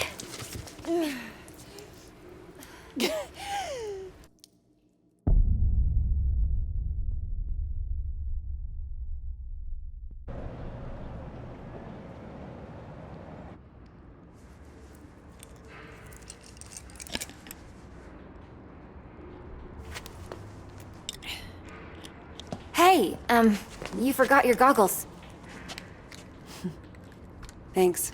Hey, you forgot your goggles. Thanks.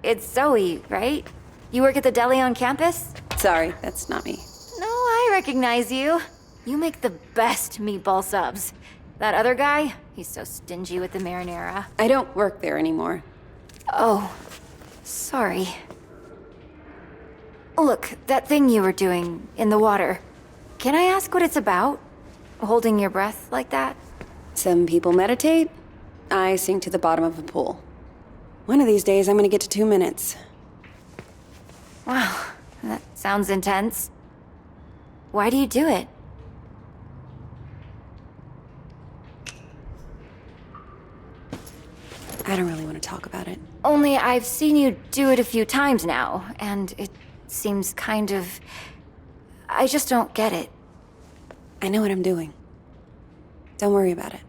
It's Zoe, right? You work at the deli on campus? Sorry, that's not me. No, I recognize you. You make the best meatball subs. That other guy, he's so stingy with the marinara. I don't work there anymore. Oh, sorry. Look, that thing you were doing in the water. Can I ask what it's about? Holding your breath like that? Some people meditate. I sink to the bottom of a pool. One of these days, I'm gonna get to 2 minutes. Wow, that sounds intense. Why do you do it? I don't really want to talk about it. Only I've seen you do it a few times now, and it seems kind of... I just don't get it. I know what I'm doing. Don't worry about it.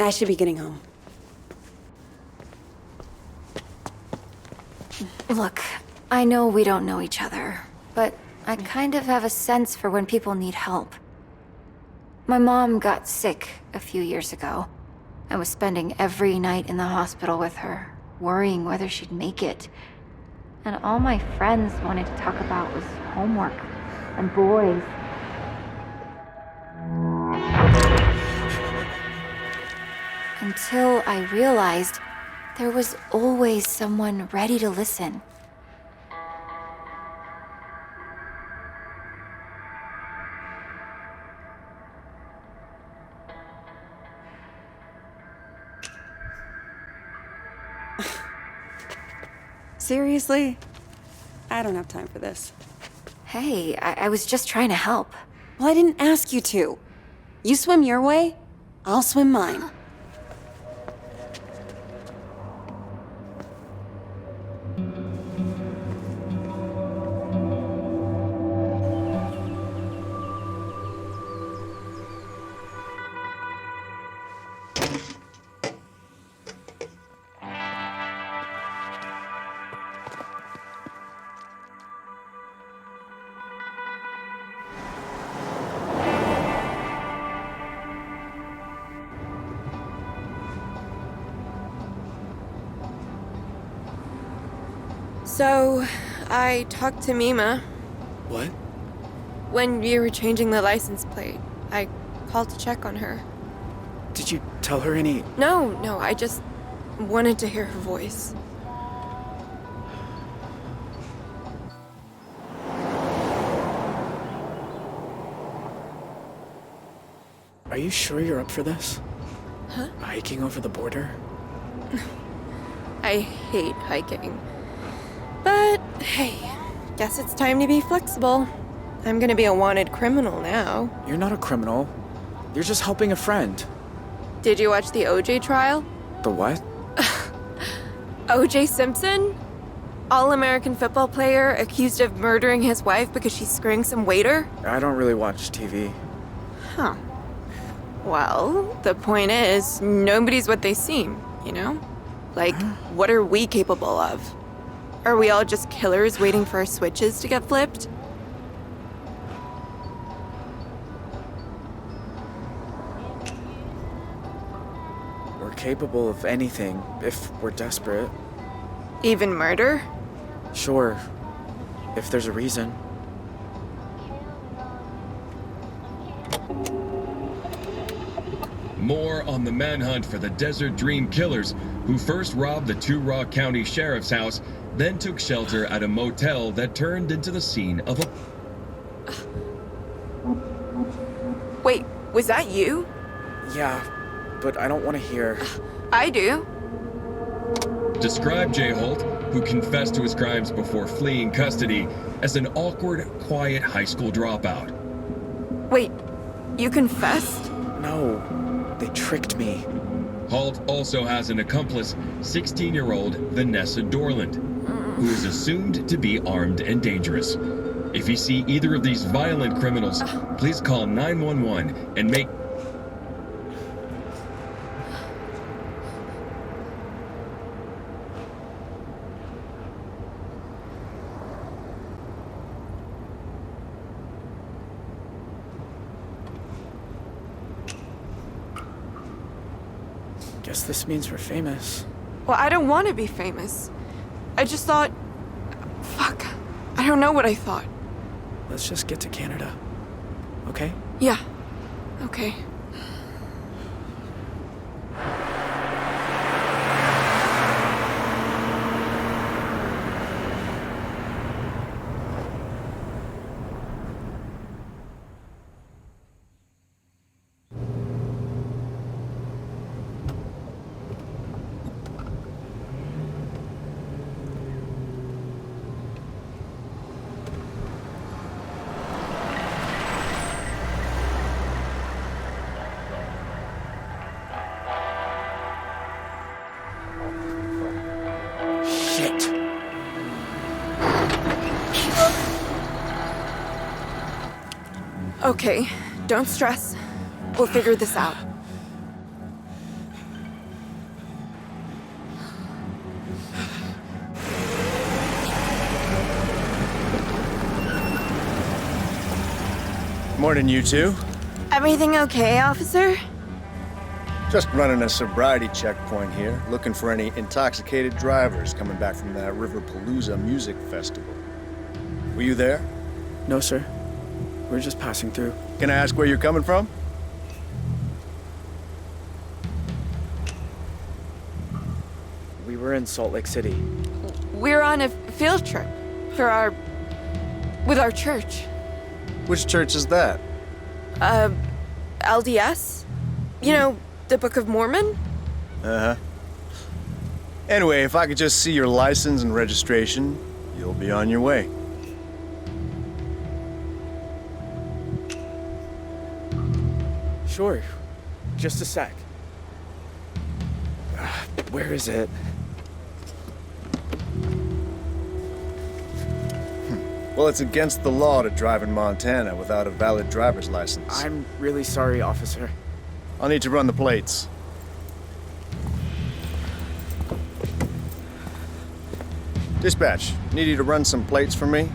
I should be getting home. Look, I know we don't know each other, but I kind of have a sense for when people need help. My mom got sick a few years ago. I was spending every night in the hospital with her, worrying whether she'd make it. And all my friends wanted to talk about was homework and boys. Until I realized there was always someone ready to listen. Seriously? I don't have time for this. Hey, I was just trying to help. Well, I didn't ask you to. You swim your way, I'll swim mine. So, I talked to Mima. What? When you were changing the license plate, I called to check on her. Did you tell her any... No, I just wanted to hear her voice. Are you sure you're up for this? Huh? Hiking over the border? I hate hiking. But, hey, guess it's time to be flexible. I'm gonna be a wanted criminal now. You're not a criminal. You're just helping a friend. Did you watch the OJ trial? The what? OJ Simpson? All-American football player accused of murdering his wife because she's screwing some waiter? I don't really watch TV. Huh. Well, the point is, nobody's what they seem, you know? Like, what are we capable of? Are we all just killers waiting for our switches to get flipped? We're capable of anything, if we're desperate. Even murder? Sure, if there's a reason. More on the manhunt for the Desert Dream killers, who first robbed the Two Rock County Sheriff's house, then took shelter at a motel that turned into the scene of a... Wait, was that you? Yeah, but I don't want to hear. I do. Described Jay Holt, who confessed to his crimes before fleeing custody, as an awkward, quiet high school dropout. Wait, you confessed? No, they tricked me. Halt also has an accomplice, 16-year-old Vanessa Dorland, who is assumed to be armed and dangerous. If you see either of these violent criminals, please call 911 and make... Guess this means we're famous. Well, I don't want to be famous. I just thought... Fuck. I don't know what I thought. Let's just get to Canada. Okay? Yeah. Okay. Okay, don't stress. We'll figure this out. Morning, you two. Everything okay, officer? Just running a sobriety checkpoint here, looking for any intoxicated drivers coming back from that Riverpalooza music festival. Were you there? No, sir. We're just passing through. Can I ask where you're coming from? We were in Salt Lake City. We're on a field trip for with our church. Which church is that? LDS? You know, the Book of Mormon? Uh-huh. Anyway, if I could just see your license and registration, you'll be on your way. Sure. Just a sec. Where is it? Well, it's against the law to drive in Montana without a valid driver's license. I'm really sorry, officer. I'll need to run the plates. Dispatch, need you to run some plates for me.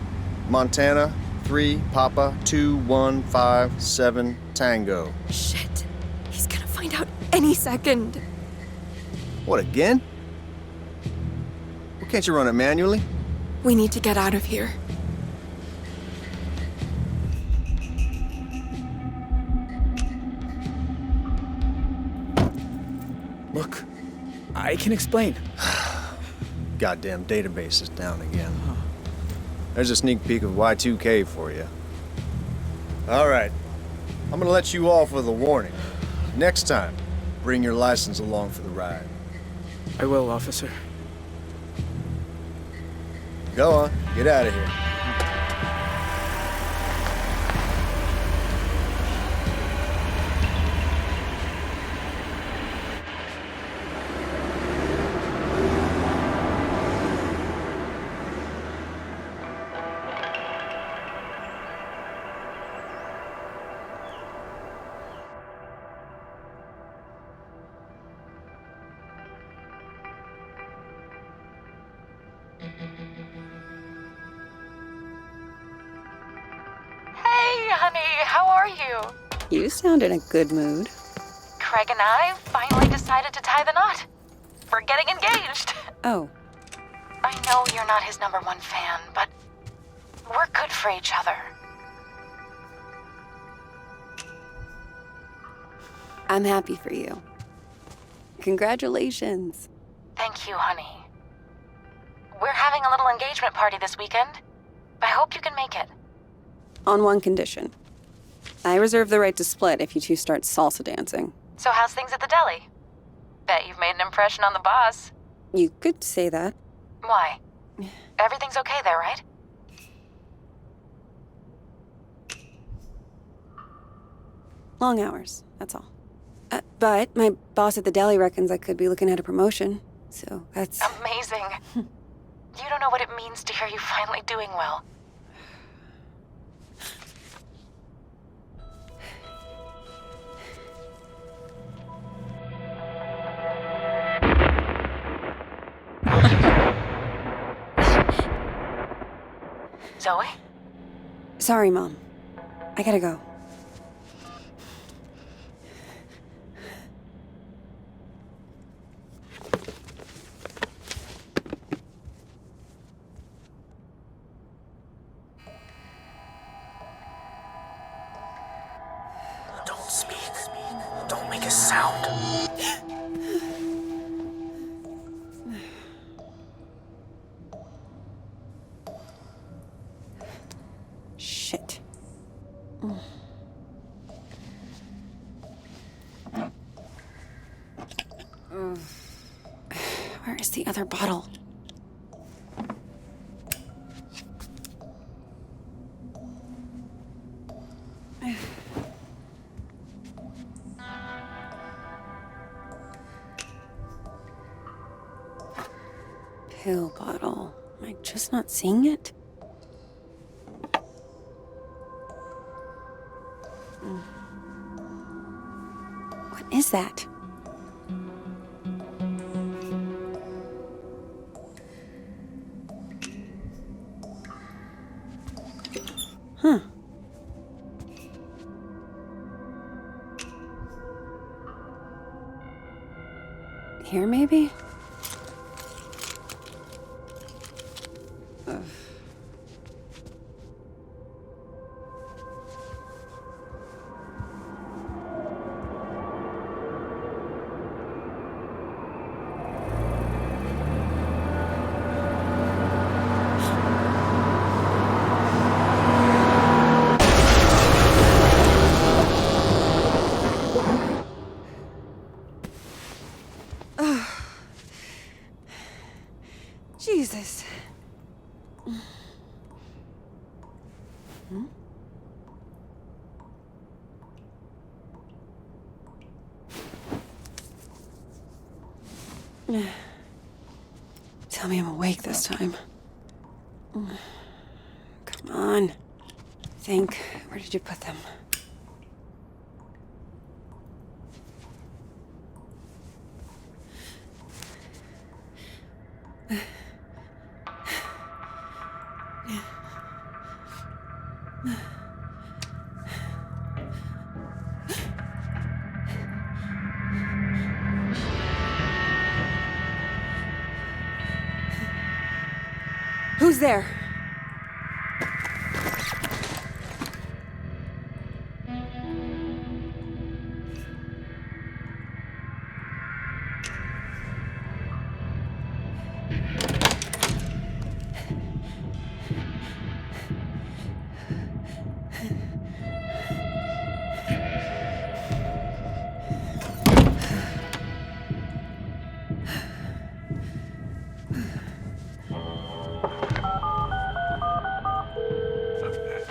Montana, 3 Papa 2157 Tango. Shit. He's gonna find out any second. What, again? Well, can't you run it manually? We need to get out of here. Look, I can explain. Goddamn database is down again. There's a sneak peek of Y2K for you. All right, I'm gonna let you off with a warning. Next time, bring your license along for the ride. I will, officer. Go on, get out of here. Hey, honey, how are you? You sound in a good mood. Craig and I finally decided to tie the knot. We're getting engaged. Oh. I know you're not his #1 fan, but we're good for each other. I'm happy for you. Congratulations. Thank you, honey. We're having a little engagement party this weekend. I hope you can make it. On one condition. I reserve the right to split if you two start salsa dancing. So how's things at the deli? Bet you've made an impression on the boss. You could say that. Why? Everything's okay there, right? Long hours, that's all. But my boss at the deli reckons I could be looking at a promotion. So that's... Amazing. You don't know what it means to hear you finally doing well. Zoe? Sorry, Mom. I gotta go. Don't speak. Don't make a sound. Shit. Where is the other bottle? Pill bottle. Am I just not seeing it? What is that? Huh. Here, maybe? Ugh. Jesus. Hmm? Tell me I'm awake this time. Come on. Think. Where did you put them? Who's there?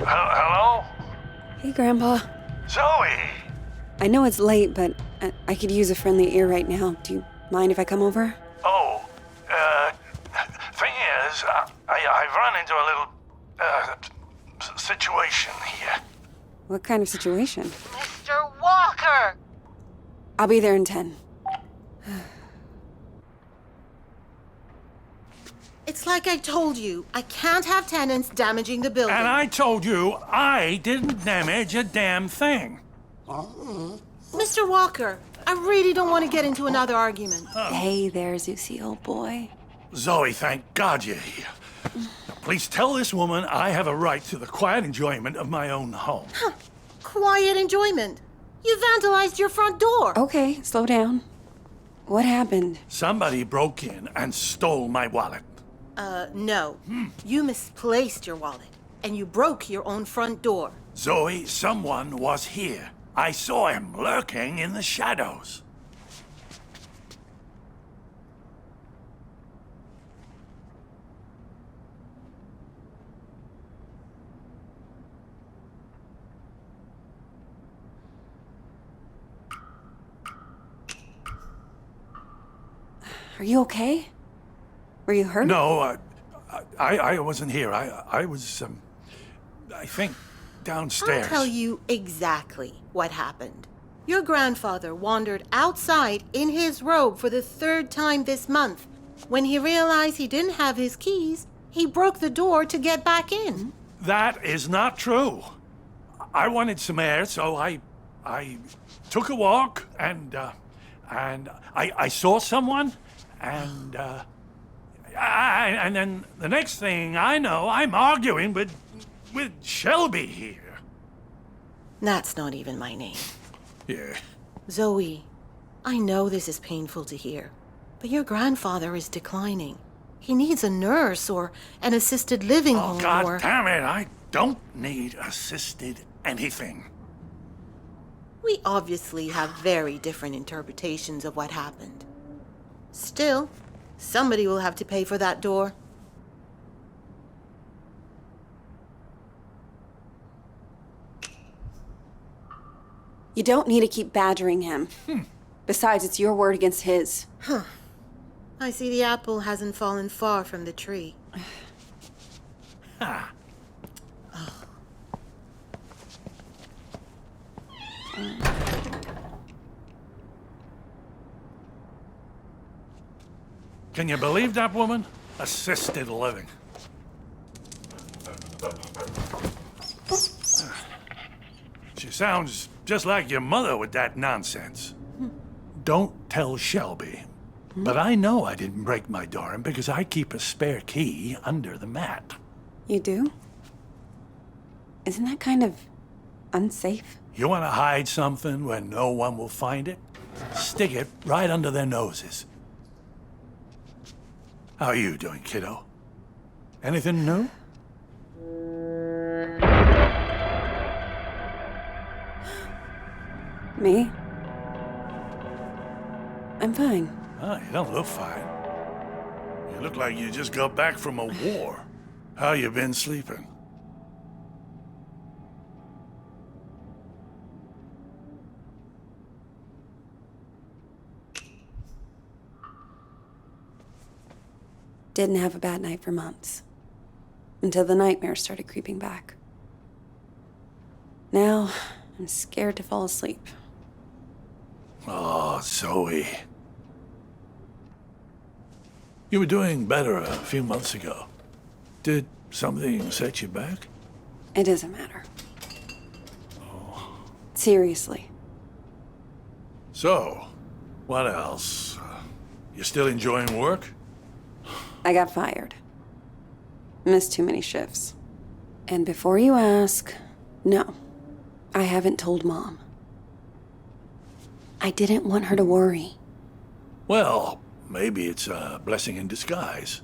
Hello? Hey, Grandpa. Zoe! I know it's late, but I could use a friendly ear right now. Do you mind if I come over? Oh, thing is, I've run into a little, situation here. What kind of situation? Mr. Walker! I'll be there in 10. It's like I told you. I can't have tenants damaging the building. And I told you I didn't damage a damn thing. Mr. Walker, I really don't want to get into another argument. Hey there, Zeusy, old boy. Zoe, thank God you're here. Now, please tell this woman I have a right to the quiet enjoyment of my own home. Quiet enjoyment. You vandalized your front door. Okay, slow down. What happened? Somebody broke in and stole my wallet. No. You misplaced your wallet, and you broke your own front door. Zoe, someone was here. I saw him lurking in the shadows. Are you okay? Were you hurt? No, I wasn't here. I was, I think, downstairs. I'll tell you exactly what happened. Your grandfather wandered outside in his robe for the 3rd time this month. When he realized he didn't have his keys, he broke the door to get back in. That is not true. I wanted some air, so I took a walk, and I saw someone, and then the next thing I know, I'm arguing with Shelby here. That's not even my name. Yeah. Zoe, I know this is painful to hear, but your grandfather is declining. He needs a nurse or an assisted living home God or... damn it, I don't need assisted anything. We obviously have very different interpretations of what happened. Still, somebody will have to pay for that door. You don't need to keep badgering him. Besides, it's your word against his. Huh. I see the apple hasn't fallen far from the tree. Ha. Can you believe that woman? Assisted living. She sounds just like your mother with that nonsense. Don't tell Shelby. But I know I didn't break my door in because I keep a spare key under the mat. You do? Isn't that kind of unsafe? You want to hide something where no one will find it? Stick it right under their noses. How are you doing, kiddo? Anything new? Me? I'm fine. Oh, you don't look fine. You look like you just got back from a war. How you been sleeping? Didn't have a bad night for months. Until the nightmares started creeping back. Now, I'm scared to fall asleep. Oh, Zoe. You were doing better a few months ago. Did something set you back? It doesn't matter. Seriously. So, what else? You still enjoying work? I got fired. Missed too many shifts. And before you ask, no. I haven't told Mom. I didn't want her to worry. Well, maybe it's a blessing in disguise.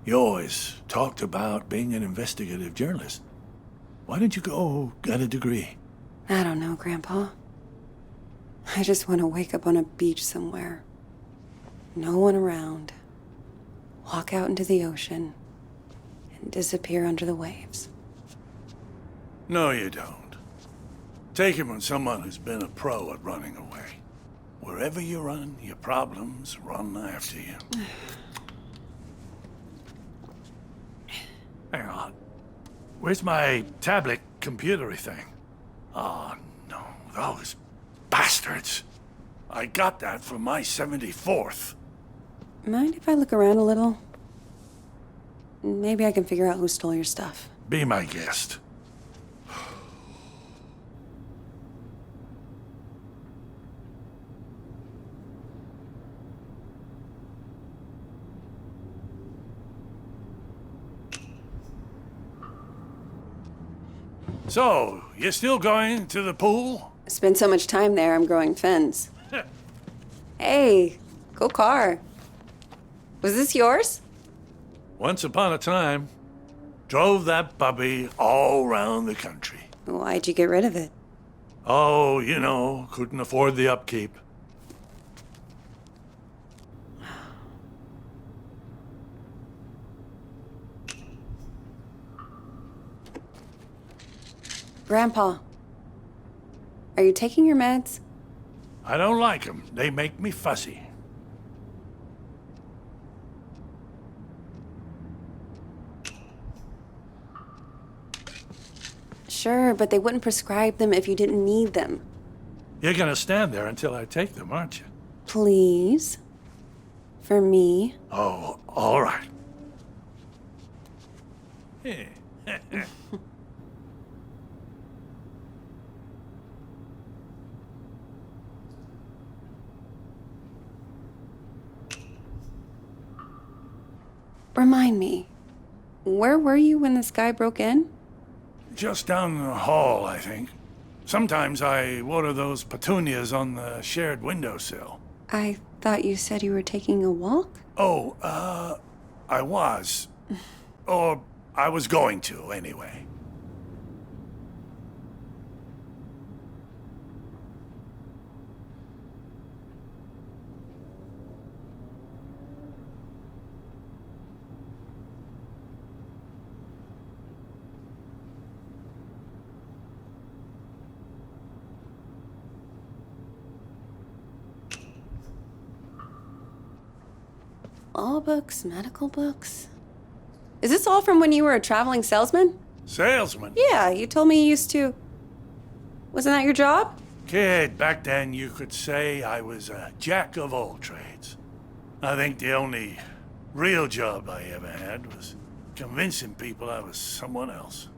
You always talked about being an investigative journalist. Why didn't you go get a degree? I don't know, Grandpa. I just want to wake up on a beach somewhere. No one around. Walk out into the ocean and disappear under the waves. No, you don't. Take it from someone who's been a pro at running away. Wherever you run, your problems run after you. Hang on. Where's my tablet computery thing? Oh, no. Those bastards. I got that for my 74th. Mind if I look around a little? Maybe I can figure out who stole your stuff. Be my guest. So, you're still going to the pool? I spent so much time there, I'm growing fins. Hey, cool car. Was this yours? Once upon a time, drove that puppy all around the country. Why'd you get rid of it? Oh, you know, couldn't afford the upkeep. Grandpa, are you taking your meds? I don't like them. They make me fussy. Sure, but they wouldn't prescribe them if you didn't need them. You're gonna stand there until I take them, aren't you? Please. For me. Oh, all right. Remind me, where were you when this guy broke in? Just down the hall, I think. Sometimes I water those petunias on the shared windowsill. I thought you said you were taking a walk? Oh, I was. Or I was going to, anyway. Law books, medical books. Is this all from when you were a traveling salesman? Salesman? Yeah, you told me you used to. Wasn't that your job? Kid, back then you could say I was a jack of all trades. I think the only real job I ever had was convincing people I was someone else.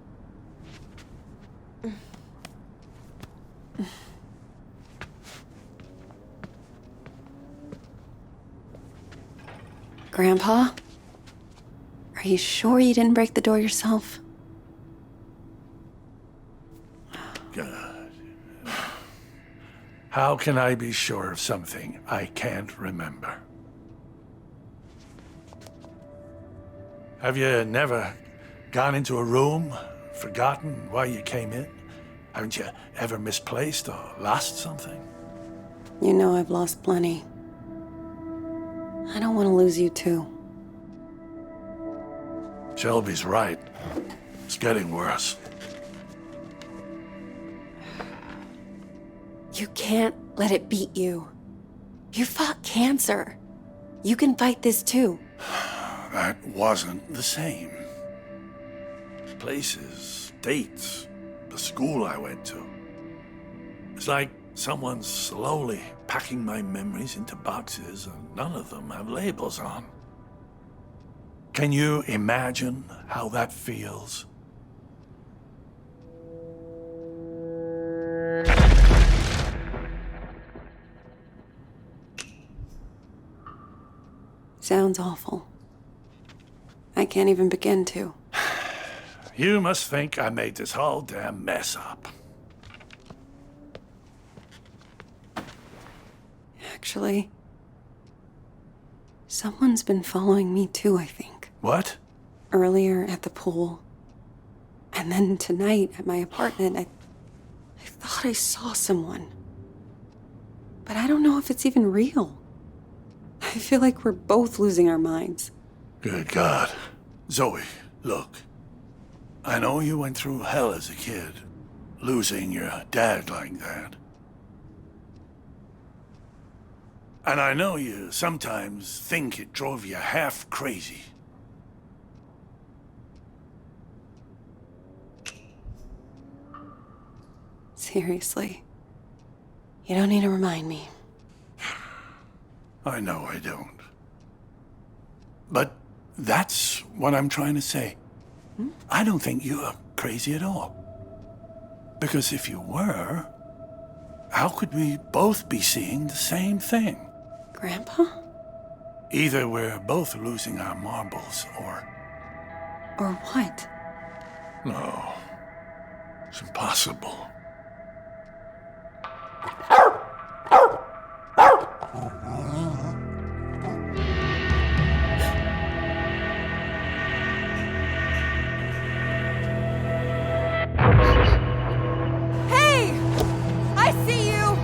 Grandpa? Are you sure you didn't break the door yourself? God. How can I be sure of something I can't remember? Have you never gone into a room, forgotten why you came in? Haven't you ever misplaced or lost something? You know I've lost plenty. I don't want to lose you too. Shelby's right. It's getting worse. You can't let it beat you. You fought cancer. You can fight this too. That wasn't the same. Places, dates, the school I went to. It's like someone's slowly packing my memories into boxes and none of them have labels on. Can you imagine how that feels? Sounds awful. I can't even begin to. You must think I made this whole damn mess up. Actually, someone's been following me too, I think. What? Earlier at the pool. And then tonight at my apartment, I thought I saw someone. But I don't know if it's even real. I feel like we're both losing our minds. Good God. Zoe, look. I know you went through hell as a kid, losing your dad like that. And I know you sometimes think it drove you half crazy. Seriously. You don't need to remind me. I know I don't. But that's what I'm trying to say. I don't think you're crazy at all. Because if you were, how could we both be seeing the same thing? Grandpa? Either we're both losing our marbles, or... Or what? No. It's impossible. Hey! I see you!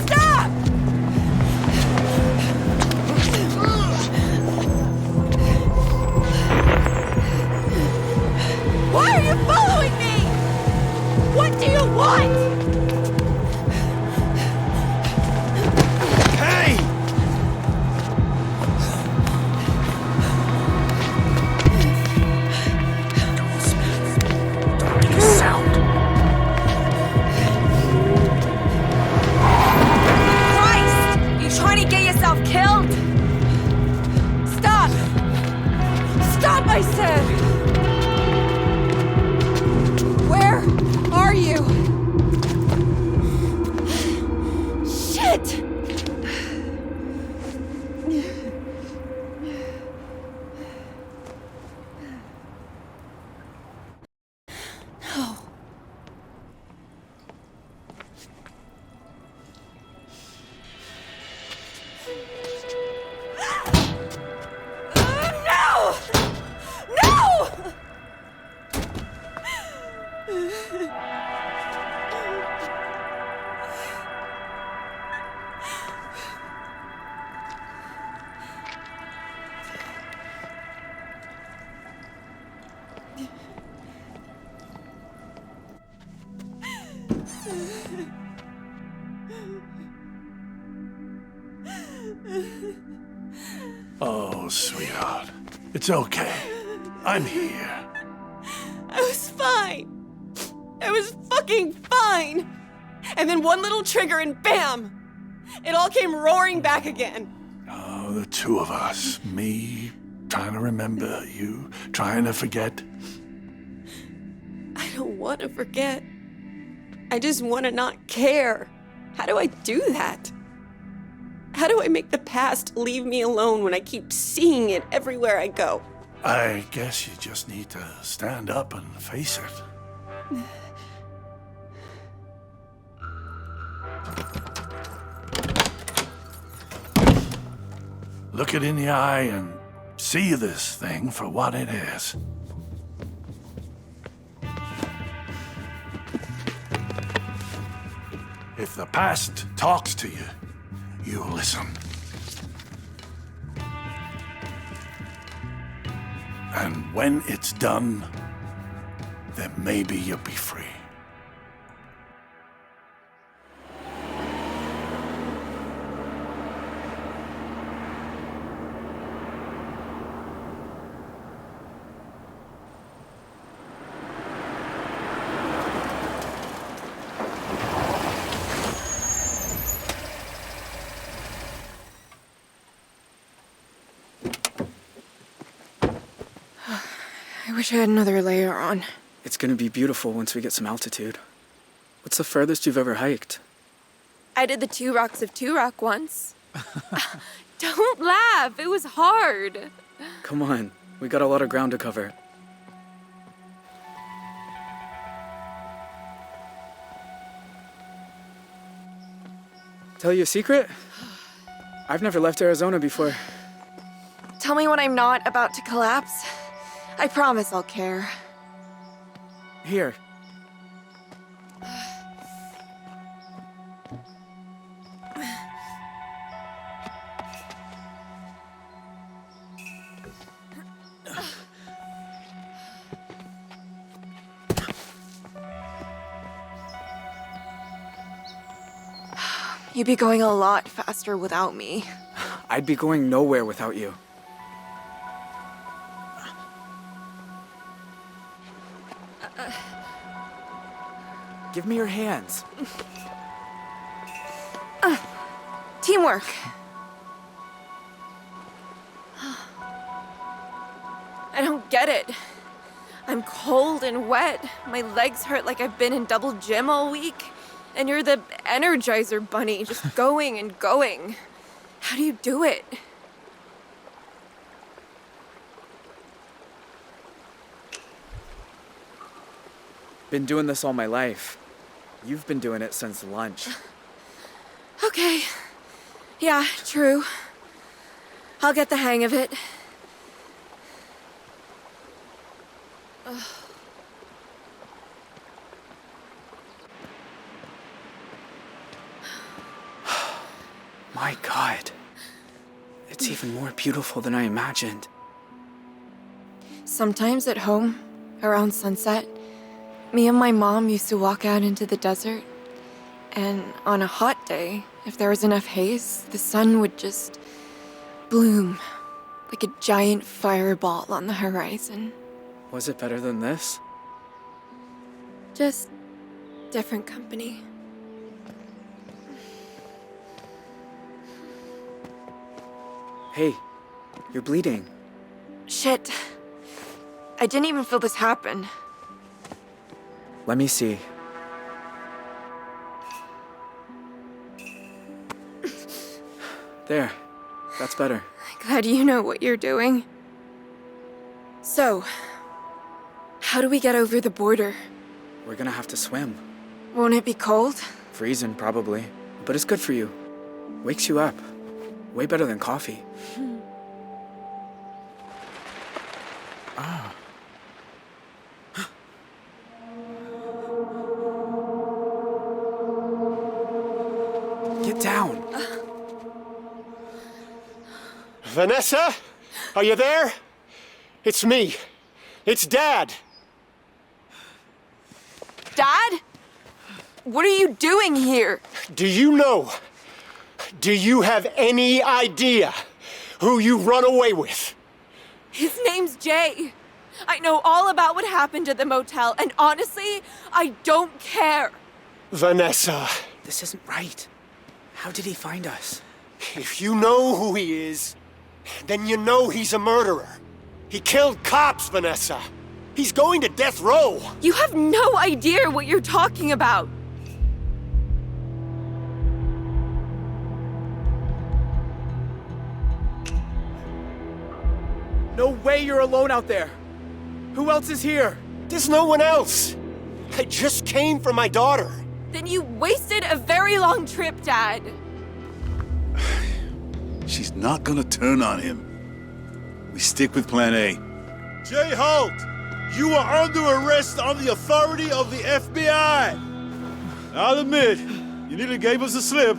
Stop! Oh, sweetheart. It's okay. I'm here. I was fine. I was fucking fine. And then one little trigger and bam! It all came roaring back again. Oh, the two of us. Me trying to remember, you trying to forget. I don't want to forget. I just want to not care. How do I do that? How do I make the past leave me alone when I keep seeing it everywhere I go? I guess you just need to stand up and face it. Look it in the eye and see this thing for what it is. If the past talks to you, you listen. And when it's done, then maybe you'll be free. I wish I had another layer on. It's gonna be beautiful once we get some altitude. What's the furthest you've ever hiked? I did the 2 Rocks of 2 Rock once. Don't laugh, it was hard. Come on, we got a lot of ground to cover. Tell you a secret? I've never left Arizona before. Tell me when I'm not about to collapse. I promise I'll care. Here. You'd be going a lot faster without me. I'd be going nowhere without you. Give me your hands. Teamwork. I don't get it. I'm cold and wet. My legs hurt like I've been in double gym all week. And you're the Energizer Bunny, just going and going. How do you do it? Been doing this all my life. You've been doing it since lunch. Okay. Yeah, true. I'll get the hang of it. Ugh. My God. It's even more beautiful than I imagined. Sometimes at home, around sunset, me and my mom used to walk out into the desert. And on a hot day, if there was enough haze, the sun would just bloom like a giant fireball on the horizon. Was it better than this? Just different company. Hey, you're bleeding. Shit. I didn't even feel this happen. Let me see. There. That's better. Glad you know what you're doing. So, how do we get over the border? We're gonna have to swim. Won't it be cold? Freezing, probably. But it's good for you. Wakes you up. Way better than coffee. Ah. Get down. Vanessa? Are you there? It's me. It's Dad. Dad? What are you doing here? Do you know? Do you have any idea who you run away with. His name's Jay. I know all about what happened at the motel, and honestly, I don't care. Vanessa. This isn't right. How did he find us? If you know who he is, then you know he's a murderer. He killed cops, Vanessa. He's going to death row. You have no idea what you're talking about. No way you're alone out there. Who else is here? There's no one else. I just came for my daughter. Then you wasted a very long trip, Dad. She's not gonna turn on him. We stick with plan A. Jay Holt, you are under arrest on the authority of the FBI. I'll admit, you nearly gave us a slip.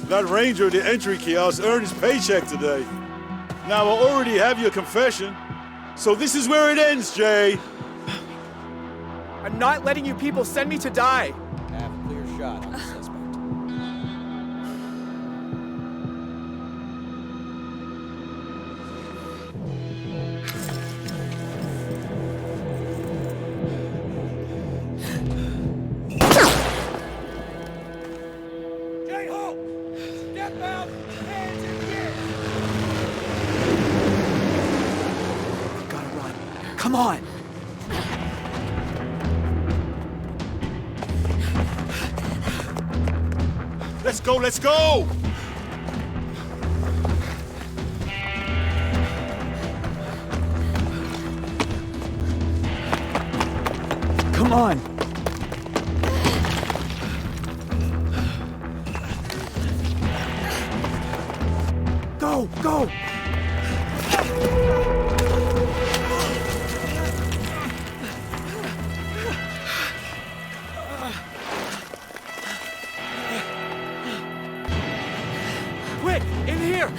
That ranger at the entry kiosk earned his paycheck today. Now, I already have your confession, so this is where it ends, Jay. I'm not letting you people send me to die. Half clear shot on the suspect. Jay Holt, step out, hands in the air. Gotta run. Come on. Let's go, let's go! Come on. Go, go! Quick, in here!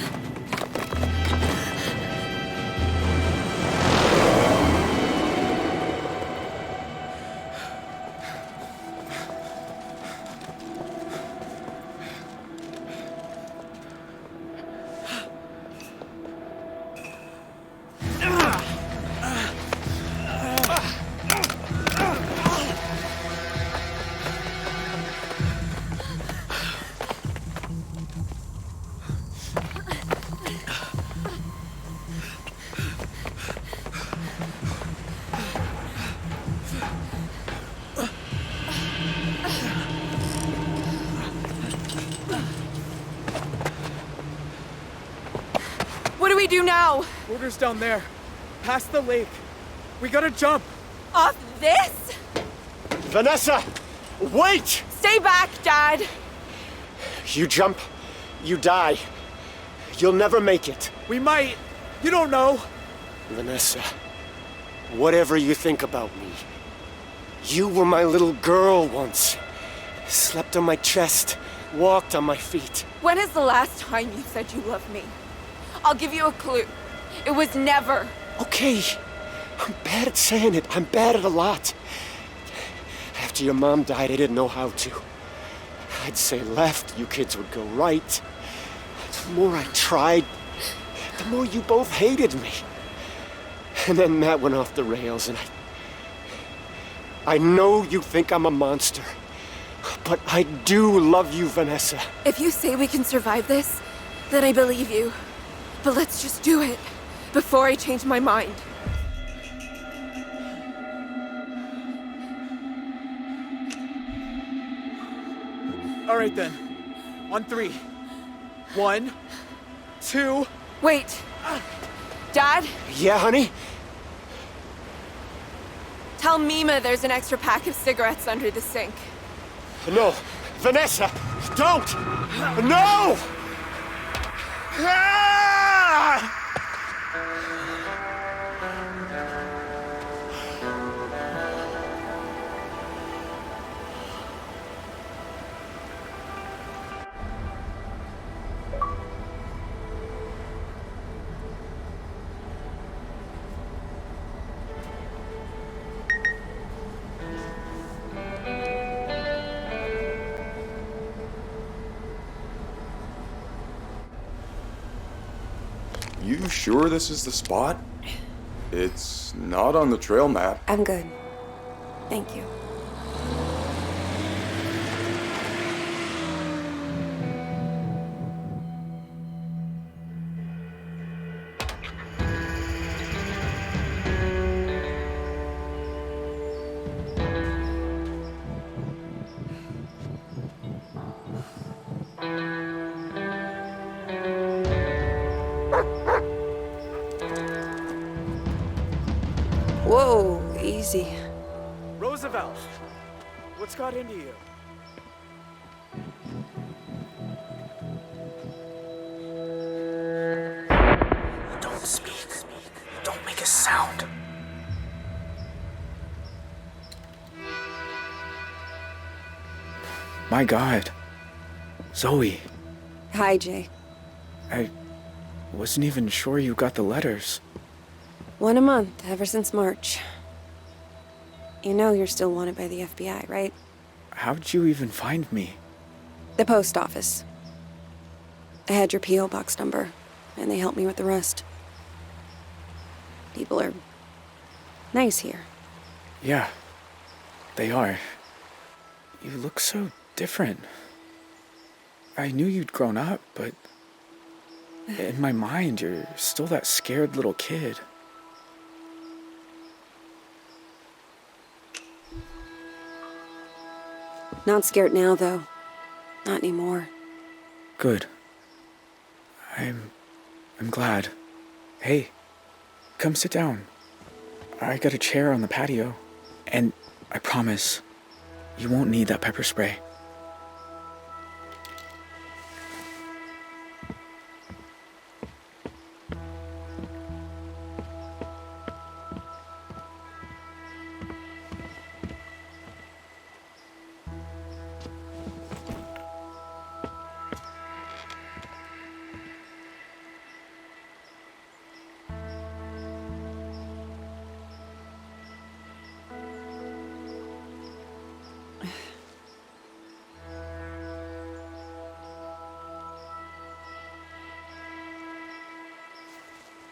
What do we do now? Water's down there. Past the lake. We gotta jump. Off this? Vanessa, wait! Stay back, Dad. You jump, you die. You'll never make it. We might. You don't know. Vanessa, whatever you think about me, you were my little girl once. Slept on my chest, walked on my feet. When is the last time you said you loved me? I'll give you a clue. It was never. Okay, I'm bad at saying it. I'm bad at a lot. After your mom died, I didn't know how to. I'd say left, you kids would go right. The more I tried, the more you both hated me. And then that went off the rails, and I know you think I'm a monster, but I do love you, Vanessa. If you say we can survive this, then I believe you. But let's just do it before I change my mind. All right then. On 3. 1, 2. Wait. Dad? Yeah, honey? Tell Mima there's an extra pack of cigarettes under the sink. No. Vanessa, don't! No! Ah! You sure this is the spot? It's not on the trail map. I'm good. Thank you. Whoa, easy. Roosevelt, what's got into you? Don't speak. Don't make a sound. My God. Zoe, Hi, Jay. I wasn't even sure you got the letters. 1 a month, ever since March. You know you're still wanted by the FBI, right? How'd you even find me? The post office. I had your P.O. box number, and they helped me with the rest. People are nice here. Yeah, they are. You look so different. I knew you'd grown up, but in my mind, you're still that scared little kid. Not scared now, though. Not anymore. Good. I'm glad. Hey, come sit down. I got a chair on the patio, and I promise, you won't need that pepper spray.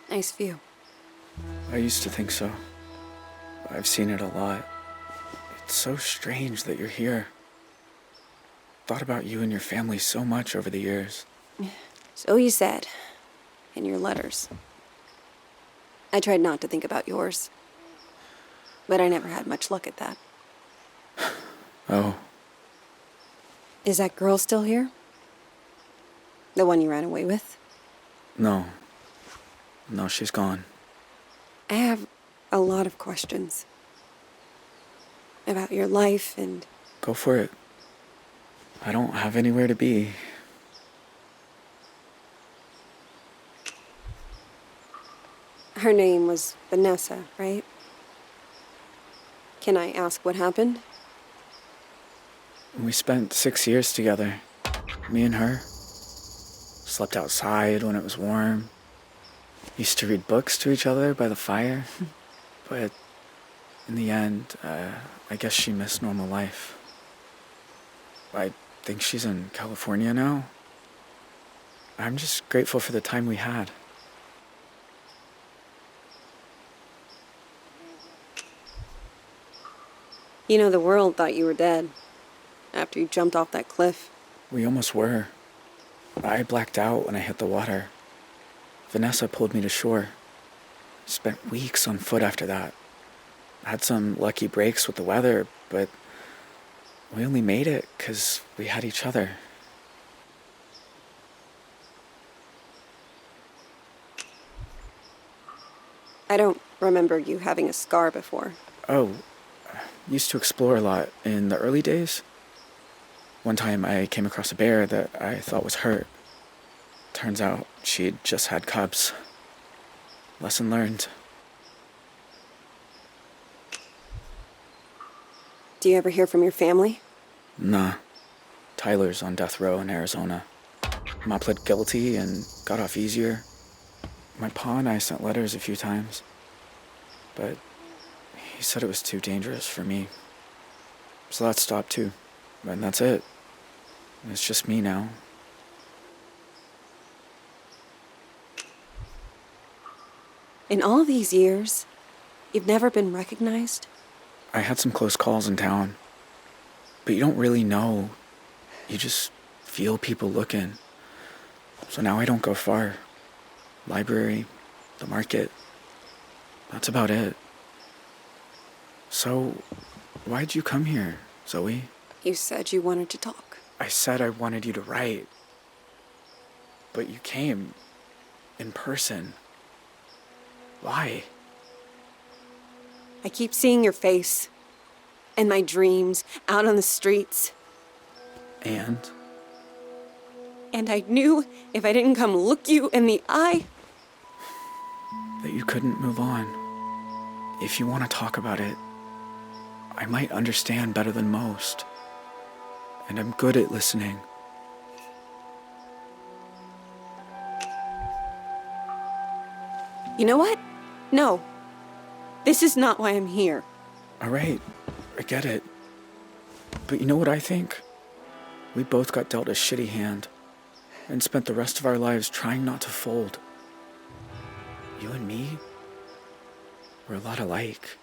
Nice view. I used to think so. I've seen it a lot. It's so strange that you're here. Thought about you and your family so much over the years. So you said. In your letters. I tried not to think about yours. But I never had much luck at that. Oh, Is that girl still here? The one you ran away with? no. No, she's gone. I have a lot of questions. About your life and... Go for it. I don't have anywhere to be. Her name was Vanessa, right? Can I ask what happened? We spent 6 years together. Me and her. Slept outside when it was warm. Used to read books to each other by the fire. But in the end, I guess she missed normal life. I think she's in California now. I'm just grateful for the time we had. You know, the world thought you were dead. After you jumped off that cliff. We almost were. I blacked out when I hit the water. Vanessa pulled me to shore. Spent weeks on foot after that. Had some lucky breaks with the weather, but we only made it because we had each other. I don't remember you having a scar before. Oh, used to explore a lot in the early days. One time I came across a bear that I thought was hurt. Turns out she'd just had cubs. Lesson learned. Do you ever hear from your family? Nah. Tyler's on death row in Arizona. Ma pled guilty and got off easier. My pa and I sent letters a few times. But he said it was too dangerous for me. So that stopped too. And that's it. It's just me now. In all these years, you've never been recognized? I had some close calls in town, but you don't really know. You just feel people looking. So now I don't go far. Library, the market, that's about it. So, why'd you come here, Zoe? You said you wanted to talk. I said I wanted you to write. But you came in person. Why? I keep seeing your face. In my dreams, out on the streets. And? And I knew if I didn't come look you in the eye... that you couldn't move on. If you want to talk about it, I might understand better than most. And I'm good at listening. You know what? No. This is not why I'm here. All right, I get it. But you know what I think? We both got dealt a shitty hand and spent the rest of our lives trying not to fold. You and me, we're a lot alike.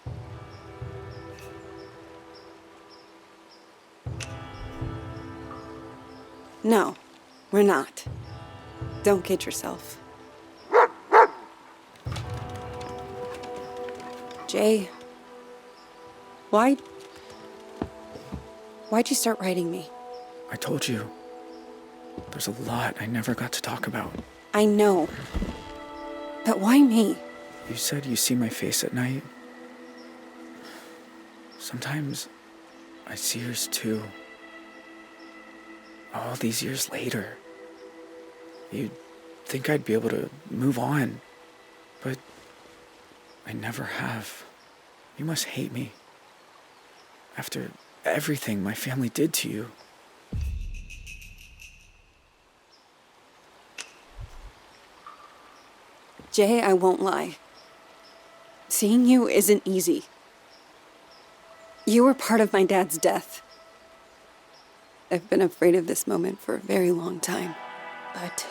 No, we're not. Don't kid yourself. Jay, why'd you start writing me? I told you, there's a lot I never got to talk about. I know. But why me? You said you see my face at night. Sometimes I see yours too. All these years later. You'd think I'd be able to move on, but I never have. You must hate me. After everything my family did to you. Jay, I won't lie. Seeing you isn't easy. You were part of my dad's death. I've been afraid of this moment for a very long time. But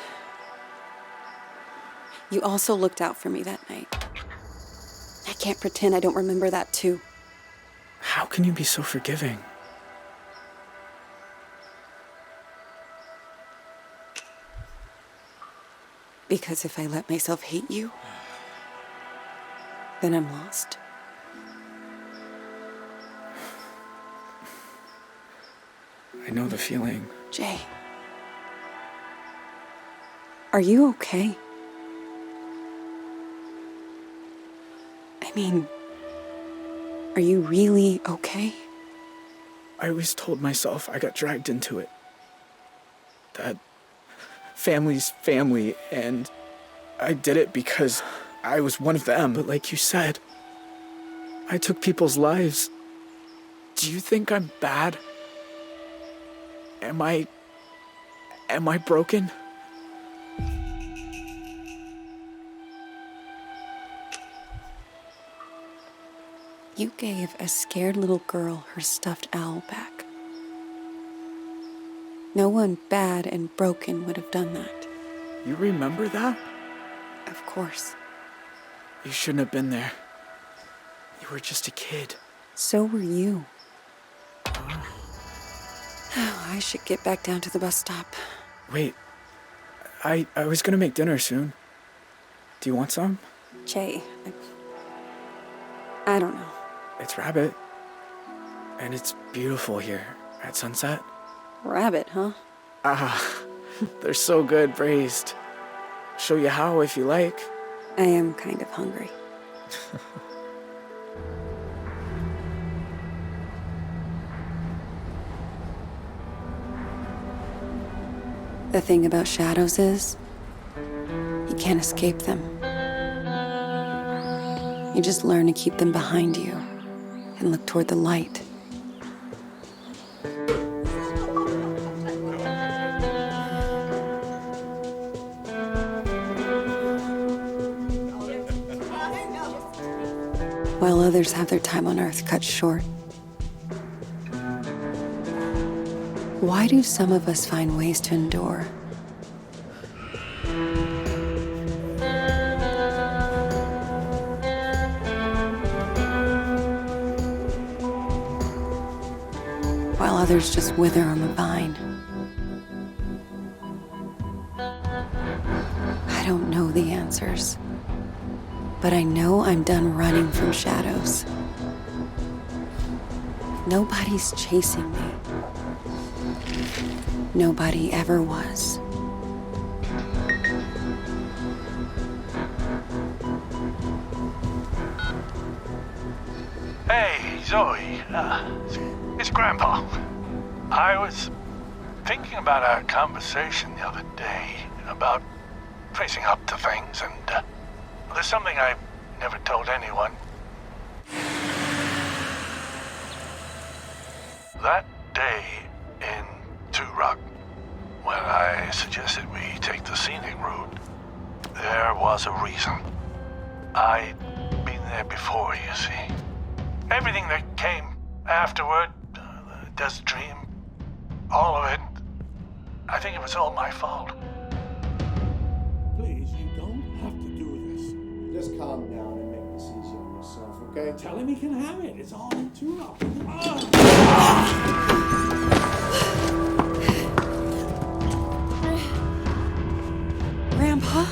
you also looked out for me that night. I can't pretend I don't remember that too. How can you be so forgiving? Because if I let myself hate you, then I'm lost. I know the feeling. Jay, are you okay? I mean, are you really okay? I always told myself I got dragged into it. That family's family, and I did it because I was one of them. But like you said, I took people's lives. Do you think I'm bad? Am I broken? You gave a scared little girl her stuffed owl back. No one bad and broken would have done that. You remember that? Of course. You shouldn't have been there. You were just a kid. So were you. I should get back down to the bus stop. Wait. I was gonna make dinner soon. Do you want some? Jay, I don't know. It's rabbit. And it's beautiful here at sunset. Rabbit, huh? Ah, they're so good braised. Show you how if you like. I am kind of hungry. The thing about shadows is, you can't escape them. You just learn to keep them behind you and look toward the light. While others have their time on Earth cut short. Why do some of us find ways to endure? others just wither on the vine. I don't know the answers, but I know I'm done running from shadows. Nobody's chasing me. Nobody ever was. Hey, Zoe. It's Grandpa. I was thinking about our conversation the other day about facing up to things, and there's something I never told anyone. That day in Two Rock, when I suggested we take the scenic route, there was a reason. I'd been there before, you see. Everything that came afterward, the desert dream, all of it, I think it was all my fault. Please, you don't have to do this. Just calm down and make this easy on yourself, okay? Tell him he can have it. It's all too rough. Grandpa?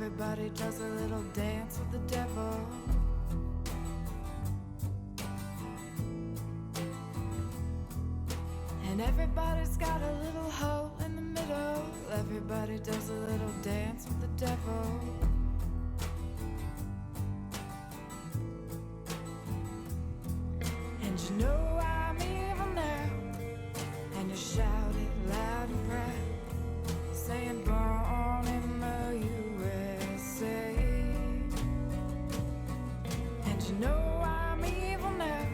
everybody does a little dance with the devil. And everybody's got a little hole in the middle. Everybody does a little dance with the devil. And you know I'm evil now, and you shout it loud and proud, saying born in the USA. And you know I'm evil now,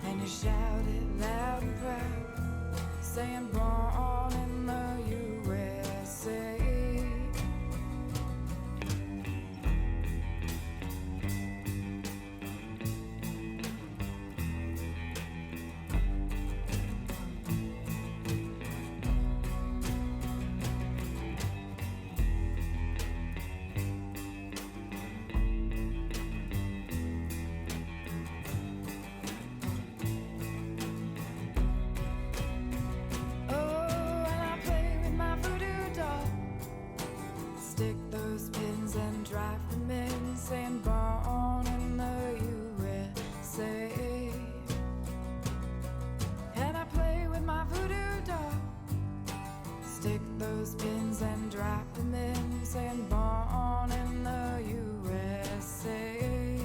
and you shout it loud and proud, saying born in the USA. Stick those pins and drive them in, saying born in the USA. And I play with my voodoo doll. Stick those pins and drive them in, saying born in the USA.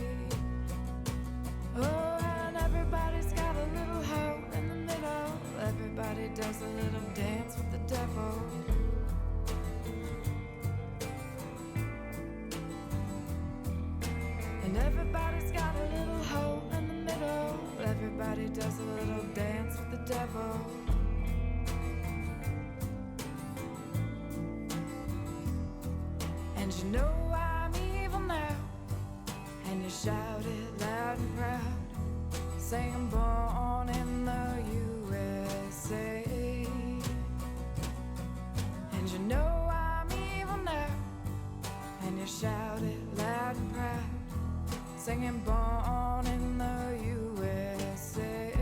Oh, and everybody's got a little hole in the middle. Everybody does a little dance with the devil. And everybody's got a little hole in the middle. Everybody does a little dance with the devil. And you know I'm evil now, and you shout it loud and proud, saying born in the USA. And you know I'm evil now, and you shout it loud and proud, singing born in the USA.